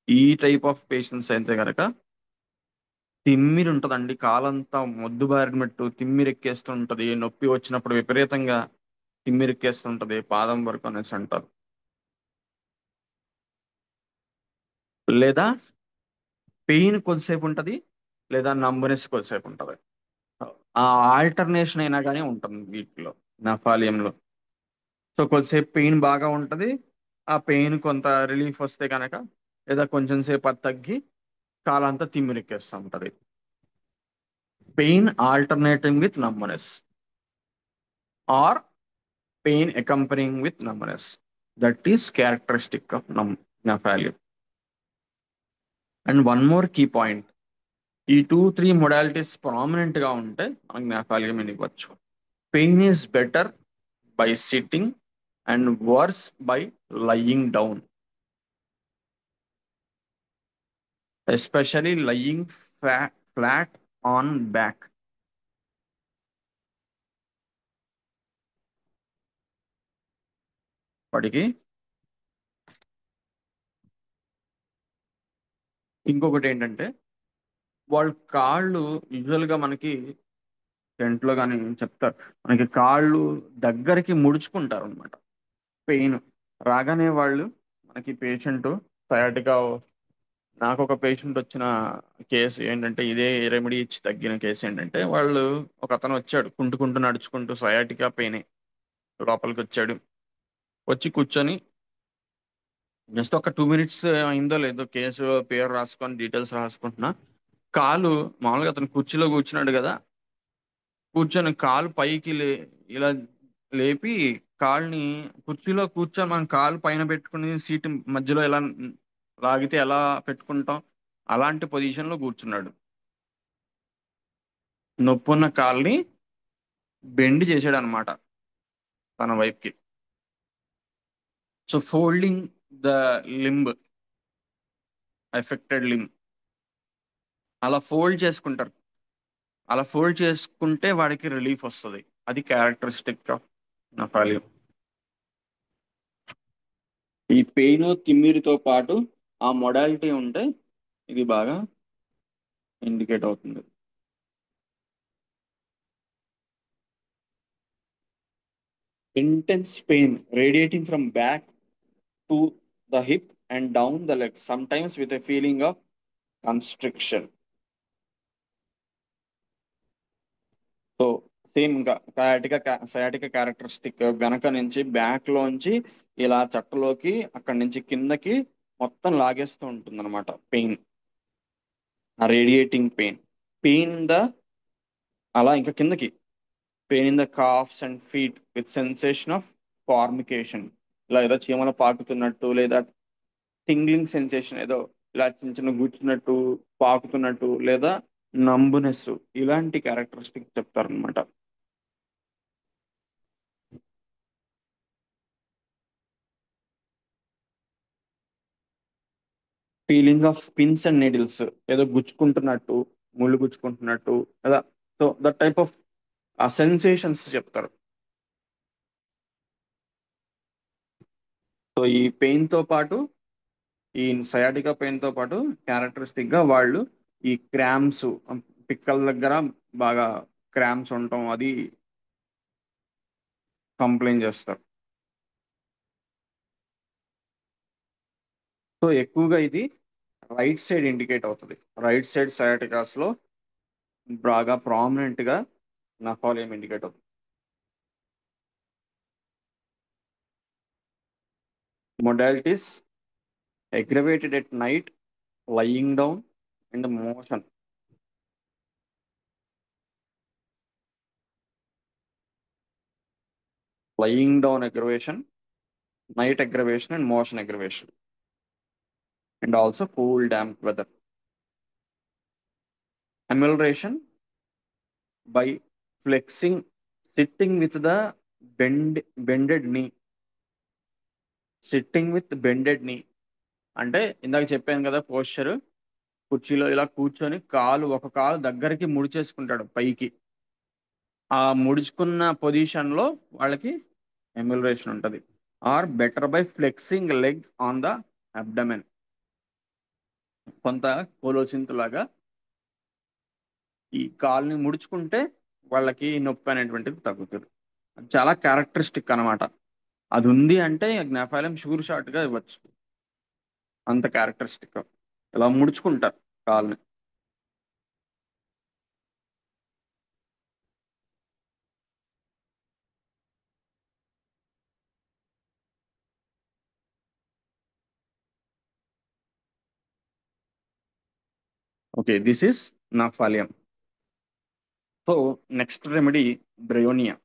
ఈ టైప్ ఆఫ్ పేషెంట్స్ అయితే కనుక తిమ్మిరి ఉంటదండి, కాలంతా మొద్దుబారినట్టు తిమ్మిరి ఎక్కేస్తూ ఉంటది. నొప్పి వచ్చినప్పుడు విపరీతంగా తిమ్మిరి ఎక్కేస్తుంటది పాదం వరకు అనేసి అంటారు. లేదా పెయిన్ కొద్దిసేపు ఉంటది, లేదా నంబనెస్ కొద్దిసేపు ఉంటది. ఆ ఆల్టర్నేషన్ అయినా కానీ ఉంటుంది వీటిలో, నఫాలియంలో. సో కొద్దిసేపు పెయిన్ బాగా ఉంటది, ఆ పెయిన్ కొంత రిలీఫ్ వస్తే కనుక, లేదా కొంచెం సేపు అది తగ్గి కాలంతా తిమ్మిరెక్కేస్తూ ఉంటది. Pain alternating with numbness or pain accompanying with numbness. That is characteristic of naphthalene. And one more key point. ఈ 2-3 మొడాలిటీస్ గా ఉంటే మనకి నాఫాలియం ఇవ్వచ్చు. Pain is better by sitting and worse by lying down, especially lying flat on back. వాడికి ఇంకొకటి ఏంటంటే, వాళ్ళ కాళ్ళు యూజువల్ గా మనకి టెంట్ లో కానీ చెప్తారు, మనకి కాళ్ళు దగ్గరికి ముడుచుకుంటారు అనమాట. పెయిన్ రాగానే వాళ్ళు, మనకి పేషెంట్ సయాటికా, నాకు ఒక పేషెంట్ వచ్చిన కేసు ఏంటంటే, ఇదే రెమెడీ ఇచ్చి తగ్గిన కేసు ఏంటంటే, వాళ్ళు ఒక అతను వచ్చాడు కుంటుకుంటూ నడుచుకుంటూ, సయాటికా పెయిన్, లోపలికి వచ్చాడు. వచ్చి కూర్చొని జస్ట్ ఒక 2 minutes అయిందో లేదో, కేసు పేరు రాసుకొని డీటెయిల్స్ రాసుకుంటున్నా, కాలు మామూలుగా అతను కుర్చీలో కూర్చున్నాడు కదా, కూర్చొని కాలు పైకి ఇలా లేపి, కాల్ని కుర్చీలో కూర్చొని మనం కాలు పైన పెట్టుకుని సీట్ మధ్యలో ఎలా లాగితే ఎలా పెట్టుకుంటాం, అలాంటి పొజిషన్ లో కూర్చున్నాడు. నొప్పున్న కాల్ని బెండ్ చేసాడు అనమాట తన వైపుకి. So folding the limb, affected limb, అలా ఫోల్డ్ చేసుకుంటారు. అలా ఫోల్డ్ చేసుకుంటే వాడికి రిలీఫ్ వస్తుంది. అది క్యారెక్టరిస్టిక్ ఆఫ్ నఫాలియం. ఈ పెయిన్ తిమ్మిరితో పాటు ఆ మొడాలిటీ ఉంటే ఇది బాగా ఇండికేట్ అవుతుంది. Intense pain radiating from back to the hip and down the leg, sometimes with a feeling of constriction. So same ఇంకా సయాటిక క్యారెక్టరిస్టిక్, వెనక నుంచి బ్యాక్ లోంచి ఇలా చట్టలోకి, అక్కడి నుంచి కిందకి మొత్తం లాగేస్తూ ఉంటుంది అనమాట పెయిన్, ఆ రేడియేటింగ్ పెయిన్. పెయిన్ ద అలా ఇంకా కిందకి, pain in the calves and feet with sensation of formication, ఇలా ఏదో చీమలు పాకుతున్నట్టు, లేదా టింగ్లింగ్ సెన్సేషన్, ఏదో ఇలా చిన్న చిన్న గుచ్చినట్టు, పాకుతున్నట్టు, లేదా నంబునెస్, ఇలాంటి క్యారెక్టరిస్టిక్ చెప్తారనమాట. Feeling of pins and needles, ఏదో గుచ్చుకుంటున్నట్టు, ముళ్ళు గుచ్చుకుంటున్నట్టు, లేదా సో దట్ టైప్ ఆఫ్ ఆ సెన్సేషన్స్ చెప్తారు. సో ఈ పెయిన్ తో పాటు, ఈ సయాటికా పెయిన్ తో పాటు క్యారెక్టరిస్టిక్ గా వాళ్ళు ఈ క్రామ్స్, పిక్కల దగ్గర బాగా క్రామ్స్ ఉండటం, అది కంప్లైంట్ చేస్తారు. సో ఎక్కువగా ఇది రైట్ సైడ్ ఇండికేట్ అవుతుంది. రైట్ సైడ్ సయాటికాస్ లో బాగా ప్రామినెంట్ గా నఫాలియం ఇండికేట్ అవుతుంది. Modalities aggravated at night, lying down, and motion. Lying down aggravation, night aggravation, and motion aggravation. And also cool, damp weather. Amelioration by flexing, sitting with the bended knee. Sitting with bended knee. అంటే ఇందాక చెప్పాను కదా posture, కుర్చీలో ఇలా కూర్చొని ఒక కాలు దగ్గరికి ముడిచేసుకుంటాడు పైకి. ఆ ముడుచుకున్న పొజిషన్ లో వాళ్ళకి ఎమ్యులరేషన్ ఉంటది. Or better by flexing leg on the abdomen. కొంత కోలోసింత్ లాగా ఈ కాల్ని ముడుచుకుంటే వాళ్ళకి నొప్పి అనేటువంటిది తగ్గుతుంది. అది చాలా క్యారెక్టరిస్టిక్ అన్నమాట. అది ఉంది అంటే గ్నాఫాలియం షూర్ షాట్ గా ఇవ్వచ్చు. అంత క్యారెక్టరిస్టిక్ ఇలా ముడుచుకుంటారు కాల్ని. Okay, this is gnaphalium. So next remedy bryonia.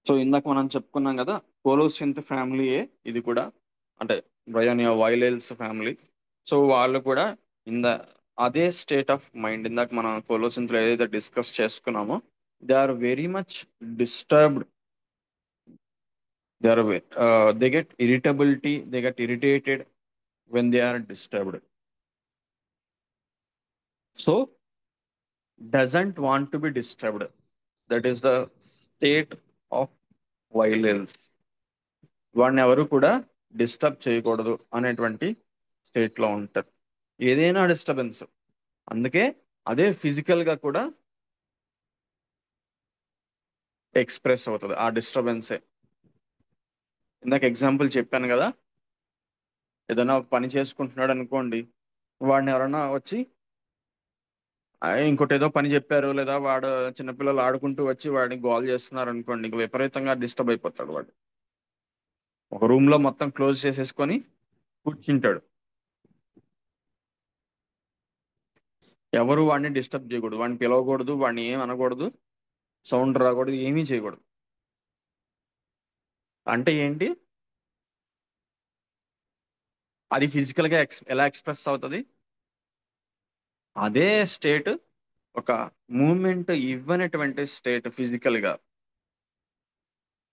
So ఇందాక మనం చెప్పుకున్నాం కదా, కోలోసింత్ ఫ్యామిలీయే ఇది కూడా, అంటే బ్రయోనియా వైలేల్స్ ఫ్యామిలీ. సో వాళ్ళు కూడా ఇన్ ద అదే స్టేట్ ఆఫ్ మైండ్ ఇందాక మనం కోలోసింత్ లో ఏదైతే డిస్కస్ చేసుకున్నామో, they are very much disturbed. They get irritability, they get irritated when they are disturbed. So doesn't want to be disturbed. That is the state of violence. వాడిని ఎవరు కూడా disturb చేయకూడదు అనేటువంటి స్టేట్ లో ఉంటారు. ఏదైనా డిస్టర్బెన్స్, అందుకే అదే ఫిజికల్ గా కూడా ఎక్స్ప్రెస్ అవుతుంది ఆ డిస్టర్బెన్సే. ఇందాక ఎగ్జాంపుల్ చెప్పాను కదా, ఏదైనా ఒక పని చేసుకుంటున్నాడు అనుకోండి, వాడిని ఎవరైనా వచ్చి ఇంకోటి ఏదో పని చెప్పారు, లేదా వాడు చిన్నపిల్లలు ఆడుకుంటూ వచ్చి వాడిని గోల్ చేస్తున్నారు అనుకోండి, ఇంక విపరీతంగా డిస్టర్బ్ అయిపోతాడు వాడు. ఒక రూమ్ లో మొత్తం క్లోజ్ చేసేసుకొని కూర్చుంటాడు. ఎవరు వాడిని డిస్టర్బ్ చేయకూడదు, వాడిని పిలవకూడదు, వాడిని ఏం అనకూడదు, సౌండ్ రాకూడదు, ఏమీ చేయకూడదు. అంటే ఏంటి, అది ఫిజికల్ గా ఎలా ఎక్స్ప్రెస్ అవుతుంది? అదే స్టేట్ ఒక మూమెంట్ ఇవ్వనటువంటి స్టేట్ ఫిజికల్ గా.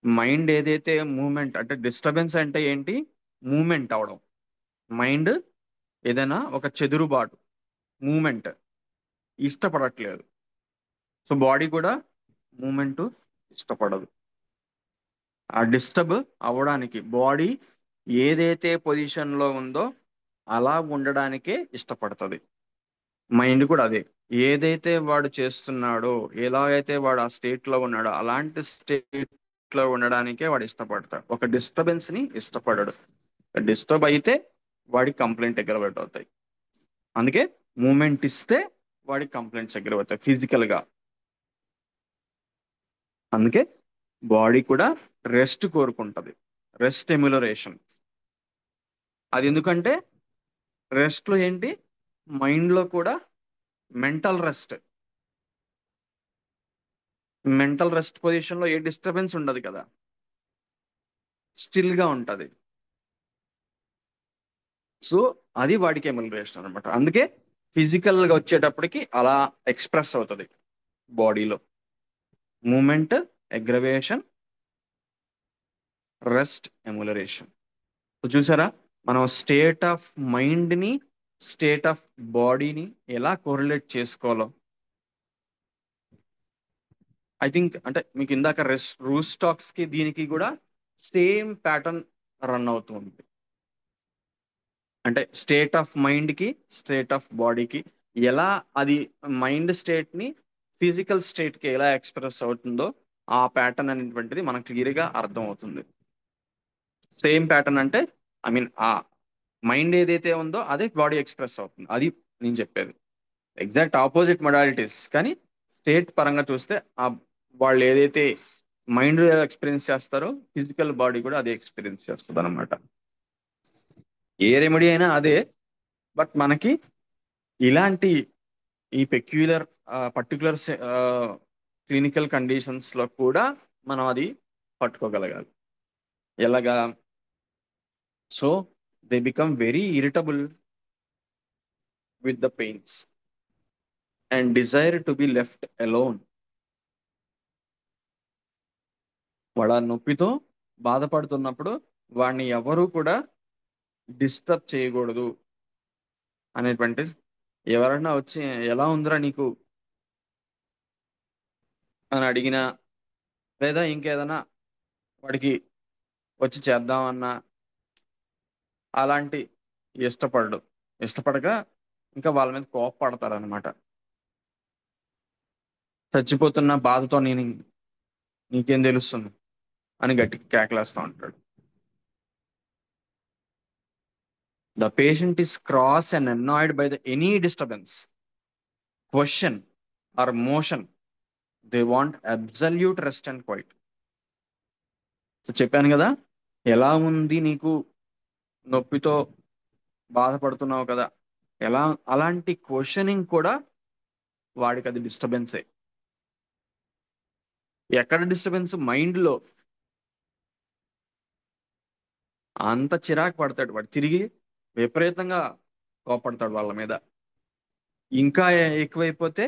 మైండ్ ఏదైతే మూమెంట్, అంటే డిస్టర్బెన్స్ అంటే ఏంటి, మూమెంట్ అవడం. మైండ్ ఏదైనా ఒక చెదురుబాటు, మూమెంట్ ఇష్టపడట్లేదు. సో బాడీ కూడా మూమెంట్ ఇష్టపడదు. ఆ డిస్టర్బ్ అవ్వడానికి బాడీ ఏదైతే పొజిషన్ లో ఉందో అలా ఉండడానికే ఇష్టపడుతుంది. మైండ్ కూడా అదే, ఏదైతే వాడు చేస్తున్నాడో, ఎలా అయితే వాడు ఆ స్టేట్ లో ఉన్నాడో అలాంటి స్టేట్ లో ఉండడానికే వాడు ఇష్టపడతాడు. ఒక డిస్టర్బెన్స్ ని ఇష్టపడడు. డిస్టర్బ్ అయితే వాడికి కంప్లైంట్ ఎగరబెట్ అవుతాయి. అందుకే మూమెంట్ ఇస్తే వాడికి కంప్లైంట్స్ ఎగరబడతాయి ఫిజికల్ గా. అందుకే బాడీ కూడా రెస్ట్ కోరుకుంటది, రెస్ట్ ఎమ్యులరేషన్. అది ఎందుకంటే రెస్ట్ లో ఏంటి, మైండ్ లో కూడా mental rest. Mental rest position లో ఏ డిస్టర్బెన్స్ ఉండదు కదా, స్టిల్ గా ఉంటది. సో అది వాడికి ఎమ్యులరేషన్ అనమాట. అందుకే ఫిజికల్ గా వచ్చేటప్పటికి అలా ఎక్స్ప్రెస్ అవుతుంది బాడీలో. Movement, aggravation, rest, amelioration. చూసారా, మనం స్టేట్ ఆఫ్ మైండ్ ని స్టేట్ ఆఫ్ బాడీని ఎలా కోరిలేట్ చేసుకోవాలో. ఐ థింక్ అంటే మీకు ఇందాక రూస్టాక్స్ కి దీనికి కూడా సేమ్ ప్యాటర్న్ రన్ అవుతుంది. అంటే స్టేట్ ఆఫ్ మైండ్ కి స్టేట్ ఆఫ్ బాడీకి ఎలా అది మైండ్ స్టేట్ ని ఫిజికల్ స్టేట్ కి ఎలా ఎక్స్ప్రెస్ అవుతుందో ఆ ప్యాటర్న్ అనేటువంటిది మనకు క్లియర్ గా అర్థం అవుతుంది. సేమ్ ప్యాటర్న్ అంటే ఐ మీన్ ఆ మైండ్ ఏదైతే ఉందో అదే బాడీ ఎక్స్ప్రెస్ అవుతుంది. అది నేను చెప్పేది. ఎగ్జాక్ట్ ఆపోజిట్ మొడాలిటీస్, కానీ స్టేట్ పరంగా చూస్తే ఆ వాళ్ళు ఏదైతే మైండ్ ఎక్స్పీరియన్స్ చేస్తారో ఫిజికల్ బాడీ కూడా అదే ఎక్స్పీరియన్స్ చేస్తుంది అనమాట. ఏ రెమెడీ అయినా అదే, బట్ మనకి ఇలాంటి ఈ పెక్యులర్ పర్టికులర్ క్లినికల్ కండిషన్స్ లో కూడా మనం అది పట్టుకోగలగాలి. ఎలాగా? So they become very irritable with the pains and desire to be left alone. వాడు ఆ నొప్పితో బాధపడుతున్నప్పుడు వాడిని ఎవరు కూడా డిస్టర్బ్ చేయకూడదు అనేటువంటి, ఎవరైనా వచ్చి ఎలా ఉందిరా నీకు అని అడిగినా, లేదా ఇంకేదైనా వాడికి వచ్చి చేద్దామన్నా అలాంటి ఇష్టపడడు. ఇష్టపడక ఇంకా వాళ్ళ మీద కోపపడతారు అనమాట. చచ్చిపోతున్న బాధతో నీకేం తెలుస్తుంది అని గట్టిగా కేకలేస్తా ఉంటాడు. The patient is cross and annoyed by the any disturbance, question or motion. They want absolute rest and quiet. So చెప్పాను కదా, ఎలా ఉంది నీకు, నొప్పితో బాధపడుతున్నావు కదా, ఎలా, అలాంటి క్వశ్చనింగ్ కూడా వాడికి అది డిస్టర్బెన్సే. ఎక్కడ డిస్టర్బెన్స్? మైండ్ లో. అంత చిరాకు పడతాడు వాడు, తిరిగి విపరీతంగా కోపడతాడు వాళ్ళ మీద. ఇంకా ఎక్కువైపోతే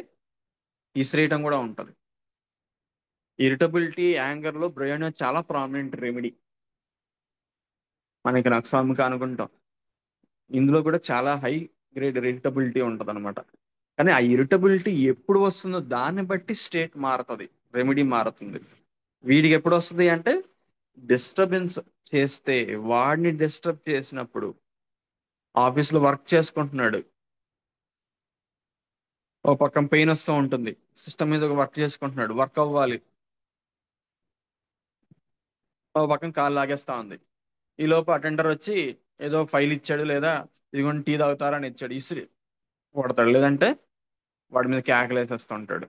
ఇసిరేయటం కూడా ఉంటది. ఇరిటబిలిటీ, యాంగర్ లో బ్రెయిన్ చాలా ప్రామినెంట్ రెమెడీ. మనకి నక్సామిక అనుకుంటాం, ఇందులో కూడా చాలా హై గ్రేడ్ ఇరిటబిలిటీ ఉంటది అనమాట. కానీ ఆ ఇరిటబిలిటీ ఎప్పుడు వస్తుందో దాన్ని బట్టి స్టేట్ మారుతుంది, రెమెడీ మారుతుంది. వీడికి ఎప్పుడు వస్తుంది అంటే, డిస్టర్బెన్స్ చేస్తే, వాడిని డిస్టర్బ్ చేసినప్పుడు. ఆఫీస్ లో వర్క్ చేసుకుంటున్నాడు, ఓ పక్కన పెయిన్ వస్తూ ఉంటుంది, సిస్టమ్ మీద వర్క్ చేసుకుంటున్నాడు, వర్క్ అవ్వాలి, ఓ పక్కన కాలు లాగేస్తా ఉంది. ఈ లోపు అటెండర్ వచ్చి ఏదో ఫైల్ ఇచ్చాడు, లేదా ఇదిగోండి టీ తాగుతారని ఇచ్చాడు, ఇసిరి కొడతాడు, లేదంటే వాడి మీద కేకలేసేస్తూ ఉంటాడు.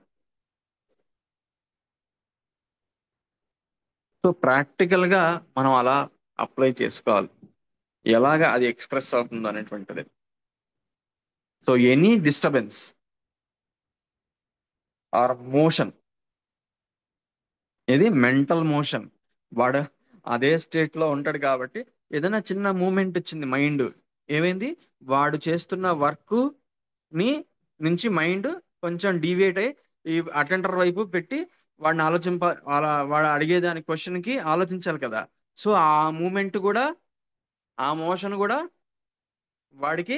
సో ప్రాక్టికల్ గా మనం అలా అప్లై చేసుకోవాలి, ఎలాగా అది ఎక్స్ప్రెస్ అవుతుంది అనేటువంటిది. So any disturbance are motion, ఇది మెంటల్ మోషన్. వాడు అదే స్టేట్ లో ఉంటాడు కాబట్టి ఏదైనా చిన్న మూమెంట్ వచ్చింది, మైండ్ ఏమైంది, వాడు చేస్తున్న వర్క్ ని నుంచి మైండ్ కొంచెం డీవియేట్ అయ్యి ఈ అటెండర్ వైపు పెట్టి వాడిని అలా వాడు అడిగేదాని క్వశ్చన్ కి ఆలోచించాలి కదా. సో ఆ మూమెంట్ కూడా, ఆ మోషన్ కూడా వాడికి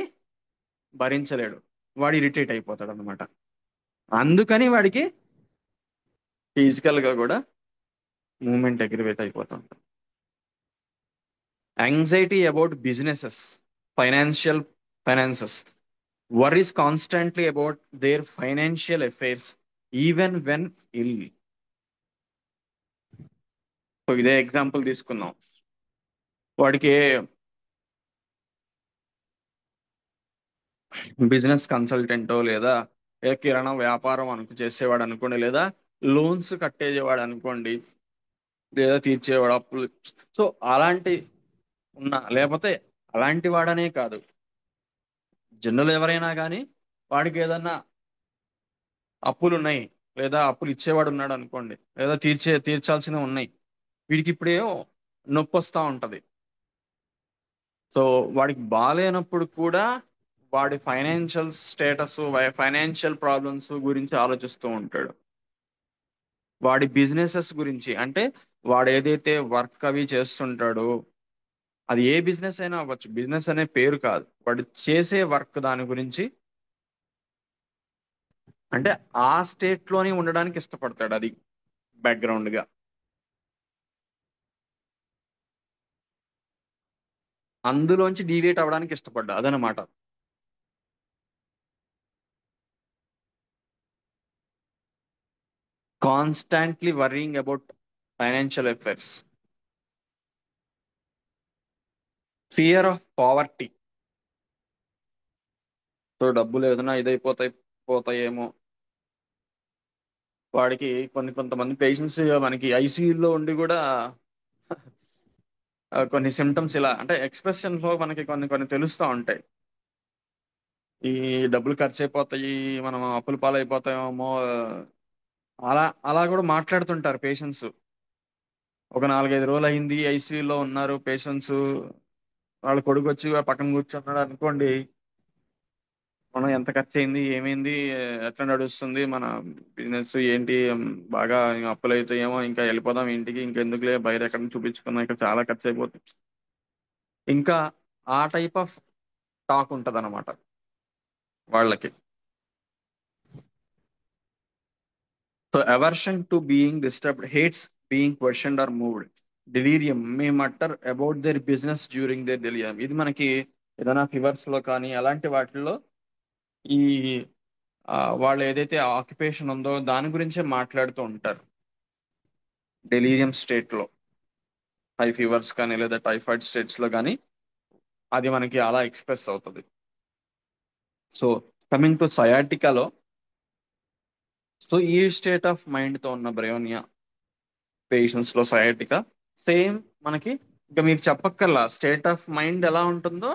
భరించలేడు, వాడు ఇరిటేట్ అయిపోతాడు అనమాట. అందుకని వాడికి ఫిజికల్ గా కూడా మూమెంట్ అగ్రివేట్ అయిపోతాం. Anxiety about businesses, financial finances, worries constantly about their financial affairs even when ill. So ఇదే ఎగ్జాంపుల్ తీసుకుందాం. వాడికి బిజినెస్ కన్సల్టెంటో, లేదా కిరాణా వ్యాపారం చేసేవాడు అనుకోండి, లేదా లోన్స్ కట్టేవాడు అనుకోండి, లేదా తీర్చేవాడు అప్పులు. సో అలాంటి లేకపోతే అలాంటి వాడనే కాదు, జనరల్ ఎవరైనా కానీ వాడికి ఏదన్నా అప్పులు ఉన్నాయి, లేదా అప్పులు ఇచ్చేవాడు ఉన్నాడు అనుకోండి, లేదా తీర్చాల్సినవి ఉన్నాయి, వీడికి ఇప్పుడేమో నొప్పి వస్తూ ఉంటది. సో వాడికి బాగాలేనప్పుడు కూడా వాడి ఫైనాన్షియల్ స్టేటస్, ఫైనాన్షియల్ ప్రాబ్లమ్స్ గురించి ఆలోచిస్తూ ఉంటాడు. వాడి బిజినెసెస్ గురించి, అంటే వాడు ఏదైతే వర్క్ అవి చేస్తుంటాడో, అది ఏ బిజినెస్ అయినా అవ్వచ్చు, బిజినెస్ అనే పేరు కాదు, వాడు చేసే వర్క్ దాని గురించి, అంటే ఆ స్టేట్ లోనే ఉండడానికి ఇష్టపడతాడు. అది బ్యాక్గ్రౌండ్ గా, అందులోంచి డీవియేట్ అవ్వడానికి ఇష్టపడ్డా, అదనమాట. Constantly worrying about financial affairs, fear of poverty. So డబ్బులు ఏదైనా పోతాయేమో. వాడికి కొంతమంది పేషెంట్స్ మనకి ఐసీయూలో ఉండి కూడా కొన్ని సిమ్టమ్స్ ఇలా, అంటే ఎక్స్ప్రెషన్ లో మనకి కొన్ని కొన్ని తెలుస్తూ ఉంటాయి. ఈ డబ్బులు ఖర్చు అయిపోతాయి, మనం అప్పుల పాలైపోతామేమో, అలా అలా కూడా మాట్లాడుతుంటారు పేషెంట్స్. ఒక 4-5 రోజులు అయింది ఐసీయూలో ఉన్నారు పేషెంట్స్, వాళ్ళ కొడుకు వచ్చి పక్కన కూర్చున్నాడు అనుకోండి, మనం ఎంత ఖర్చు అయింది, ఏమైంది, ఎట్లా నడుస్తుంది మన బిజినెస్ ఏంటి, బాగా అప్పులు అయితే ఏమో, ఇంకా వెళ్ళిపోదాం ఇంటికి, ఇంకెందుకులే బయట ఎక్కడ చూపించుకున్నాం, ఇక్కడ చాలా ఖర్చు అయిపోతుంది. ఇంకా ఆ టైప్ ఆఫ్ టాక్ ఉంటది అనమాట వాళ్ళకి. So aversion to being disturbed, hates being questioned or moved. Delirium may mutter about their business during their delirium. ఇది మనకి ఏదైనా ఫీవర్స్ లో కానీ అలాంటి వాటిల్లో ఈ వాళ్ళు ఏదైతే ఆక్యుపేషన్ ఉందో దాని గురించే మాట్లాడుతూ ఉంటారు డెలీరియం స్టేట్ లో. హై ఫీవర్స్ కానీ లేదా టైఫాయిడ్ స్టేట్స్ లో కానీ అది మనకి అలా ఎక్స్ప్రెస్ అవుతుంది. సో కమింగ్ టు సయాటికాలో, సో ఈ స్టేట్ ఆఫ్ మైండ్ తో ఉన్న బ్రయోనియా పేషెంట్స్ లో సయాటికా సేమ్ మనకి ఇంకా మీకు చెప్పక్కర్లా స్టేట్ ఆఫ్ మైండ్ ఎలా ఉంటుందో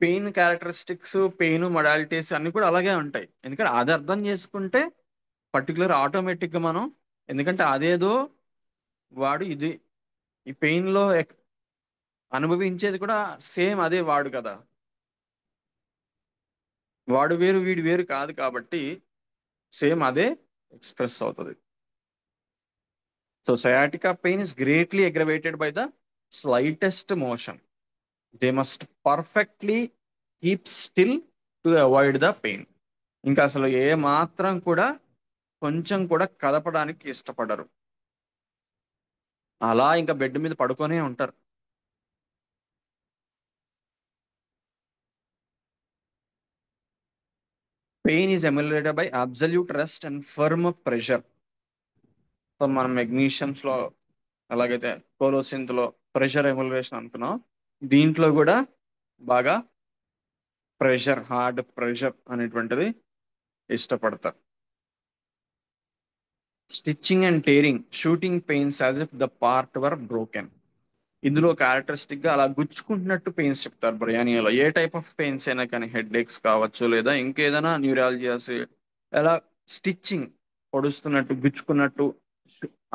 పెయిన్ క్యారెక్టరిస్టిక్స్, పెయిన్ మొడాలిటీస్ అన్ని కూడా అలాగే ఉంటాయి. ఎందుకంటే అది అర్థం చేసుకుంటే పర్టికులర్ ఆటోమేటిక్ గా మనం, ఎందుకంటే అదేదో వాడు ఇది ఈ పెయిన్ లో అనుభవించేది కూడా సేమ్ అదే వాడు కదా, వాడు వేరు వీడు వేరు కాదు కాబట్టి సేమ్ అదే ఎక్స్ప్రెస్ అవుతుంది. So sciatica pain is greatly aggravated by the slightest motion. They must perfectly keep still to avoid the pain. ఇంకా అసలు ఏ మాత్రం కూడా కొంచెం కూడా కదపడానికి ఇష్టపడరు, అలా ఇంకా బెడ్ మీద పడుకొనే ఉంటారు. Pain is ameliorated by absolute rest and firm pressure. So మనం మెగ్నీషియమ్స్ లో అలాగైతే కోలోసిన్త్ లో ప్రెషర్ ఎమ్యులరేషన్ అనుకున్నాం, దీంట్లో కూడా బాగా ప్రెషర్, హార్డ్ ప్రెషర్ అనేటువంటిది ఇష్టపడతారు. Stitching and tearing, shooting pains as if the part were broken. ఇందులో క్యారెక్టరిస్టిక్ గా అలా గుచ్చుకుంటున్నట్టు పెయిన్స్ చెప్తారు బ్రయానియాలో. ఏ టైప్ ఆఫ్ పెయిన్స్ అయినా కానీ, హెడ్ ఏక్స్ కావచ్చు లేదా ఇంకేదైనా న్యూరాలజియాస్, ఎలా స్టిచ్చింగ్ పొడుస్తున్నట్టు గుచ్చుకున్నట్టు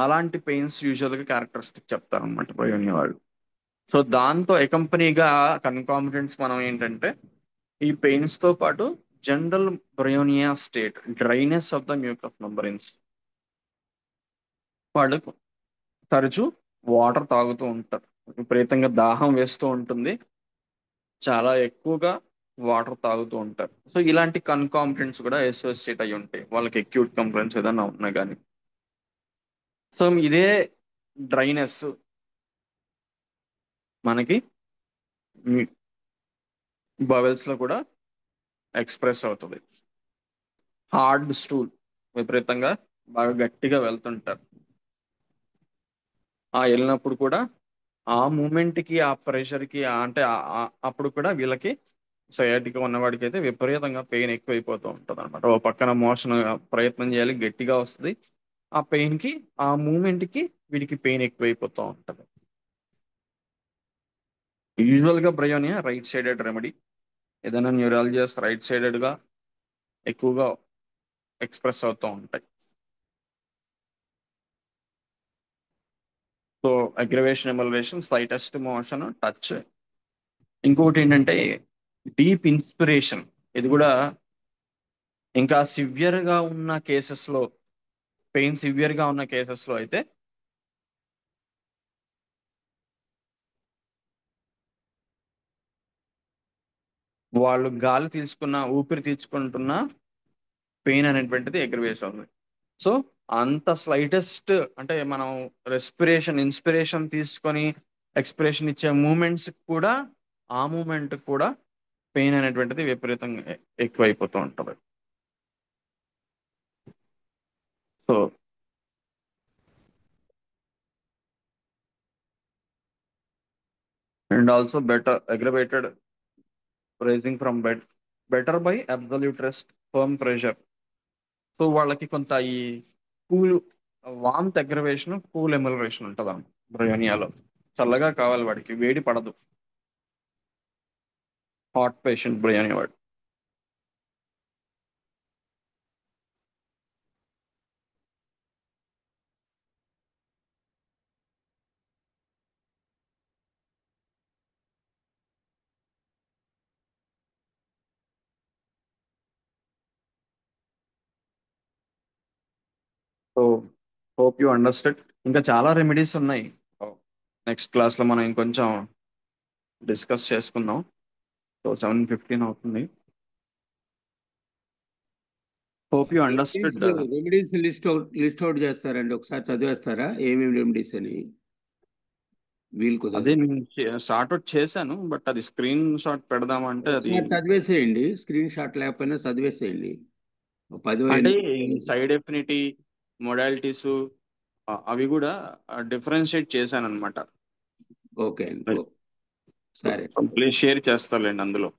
అలాంటి పెయిన్స్ యూజువల్ గా క్యారెక్టరిస్టిక్ చెప్తారు అనమాట బ్రయోనియా వాళ్ళు. సో దాంతో ఎకంపెనీగా కన్కామిటెంట్స్ మనం ఏంటంటే ఈ పెయిన్స్ తో పాటు general Bryonia state, dryness of the mucus membranes. వాళ్ళు తరచూ వాటర్ తాగుతూ ఉంటారు, విపరీతంగా దాహం వేస్తూ ఉంటుంది, చాలా ఎక్కువగా వాటర్ తాగుతూ ఉంటారు. సో ఇలాంటి కన్కామిటెంట్స్ కూడా అసోసియేట్ అయి ఉంటాయి వాళ్ళకి, అక్యూట్ కంప్లైంట్స్ ఏదైనా ఉన్నా కానీ. సో ఇదే డ్రైనెస్ మనకి బవెల్స్ లో కూడా ఎక్స్ప్రెస్ అవుతుంది. హార్డ్ స్టూల్, విపరీతంగా బాగా గట్టిగా వెళ్తుంటారు, ఆ వెళ్ళినప్పుడు కూడా ఆ మూమెంట్ కి ఆ ప్రెషర్ కి అంటే అప్పుడు కూడా వీళ్ళకి సయాటికా ఉన్నవాడికి అయితే విపరీతంగా పెయిన్ ఎక్కువైపోతూ ఉంటది అనమాట. ఓ పక్కన మోషన్ ప్రయత్నం చేయాలి, గట్టిగా వస్తుంది, ఆ పెయిన్ కి ఆ మూమెంట్ కి వీడికి పెయిన్ ఎక్కువైపోతూ ఉంటది. యూజువల్ గా బ్రయోనియా రైట్ సైడెడ్ రెమెడీ, ఏదైనా న్యూరాలజియస్ రైట్ సైడెడ్ గా ఎక్కువగా ఎక్స్ప్రెస్ అవుతూ ఉంటాయి. So aggravation, amelioration, slightest motion, touch. ఇంకొకటి ఏంటంటే డీప్ ఇన్స్పిరేషన్. ఇది కూడా ఇంకా సివియర్ గా ఉన్న కేసెస్ లో, పెయిన్ సివియర్ గా ఉన్న కేసెస్ లో అయితే వాళ్ళు గాలి తీసుకున్న, ఊపిరి తీసుకుంటున్న పెయిన్ అనేటువంటిది అగ్రవేషన్ ఉంది. సో అంత స్లైటెస్ట్ అంటే మనం రెస్పిరేషన్, ఇన్స్పిరేషన్ తీసుకొని ఎక్స్పిరేషన్ ఇచ్చే మూమెంట్స్ కూడా, ఆ మూమెంట్ కూడా పెయిన్ అనేటువంటిది విపరీతంగా ఎక్కువైపోతూ ఉంటుంది. So and also better aggravated rising from bed, better by absolute rest, firm pressure. So వాళ్ళకి కొంత ఈ cool, warmth aggravation, cool amelioration ఉంటుంది అన్నమాట బ్రయోనియాలో. చల్లగా కావాలి వాడికి, వేడి పడదు, హాట్ పేషెంట్ బ్రయోనియా వాడు. So hope you understand. ఇంకా చాలా రెమెడీస్ ఉన్నాయి, నెక్స్ట్ క్లాస్ లో మనం ఇంకొంచెం డిస్కస్ చేసుకుందాం. సో 7:15 అవుతుంది. Hope you understood. Remedies list out చేస్తారండి, ఒకసారి చదివేస్తారా ఏమేమి రెమెడీస్ అని వీలు అదే కుదరదు. నేను షార్ట్ అవుట్ చేశాను, బట్ అది స్క్రీన్ షాట్ పెడదామంటే అది ఒకసారి చదివేసేయండి, స్క్రీన్ షాట్ లేకపోయినా చదివేసేయండి. ఒక 10 అంటే ఈ నిమిషాలు. సైడ్ ఎఫినిటీ మొడాలిటీస్ అవి కూడా డిఫరెన్షియేట్ చేశాను అనమాట. ఓకే అండి, ఓకే. సరే. ప్లీజ్ షేర్ చేస్తారులేండి అందులో.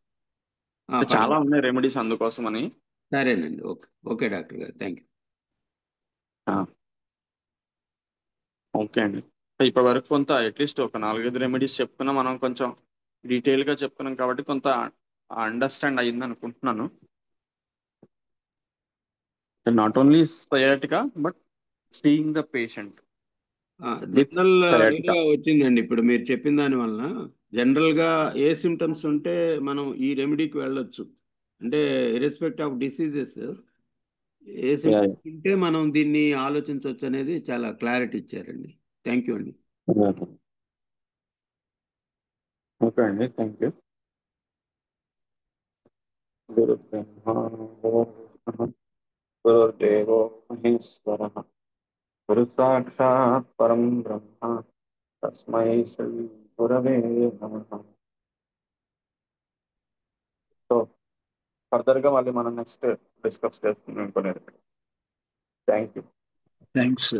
చాలా ఫైన్. ఉన్నాయి రెమెడీస్ అందుకోసం అని. సరేనండి, ఓకే. ఓకే డాక్టర్ గారు, థ్యాంక్ యూ. ఓకే అండి. ఇప్పటి వరకు కొంత అట్లీస్ట్ ఒక 4-5 రెమెడీస్ చెప్పుకున్నా, మనం కొంచెం డీటెయిల్ గా చెప్పుకున్నాం కాబట్టి కొంత అండర్స్టాండ్ అయ్యింది అనుకుంటున్నాను. Not only sciatica but seeing the patient with general sciatica. Idea వచ్చిందండి ఇప్పుడు మీరు చెప్పిన దాని వలన. జనరల్ గా ఏ సిమ్టమ్స్ ఉంటే మనం ఈ రెమెడీకి వెళ్ళొచ్చు, అంటే ఇర్రెస్పెక్ట్ ఆఫ్ డిసీజెస్ ఏ సిమ్టమ్స్ ఉంటే మనం దీన్ని ఆలోచించవచ్చు అనేది చాలా క్లారిటీ ఇచ్చారండి. థ్యాంక్ యూ అండి. ఓకే అండి, థ్యాంక్ యూ. గురు బ్రహ్మ గురు విష్ణు గురుదేవో మహేశ్వర గురు సాక్షాత్ పరం బ్రహ్మ తస్మై శ్రీ గురవే నమః. సో ఫర్దర్ గా మళ్ళీ మనం నెక్స్ట్ డిస్కస్ చేస్తున్నాం. Thank you. థ్యాంక్స్.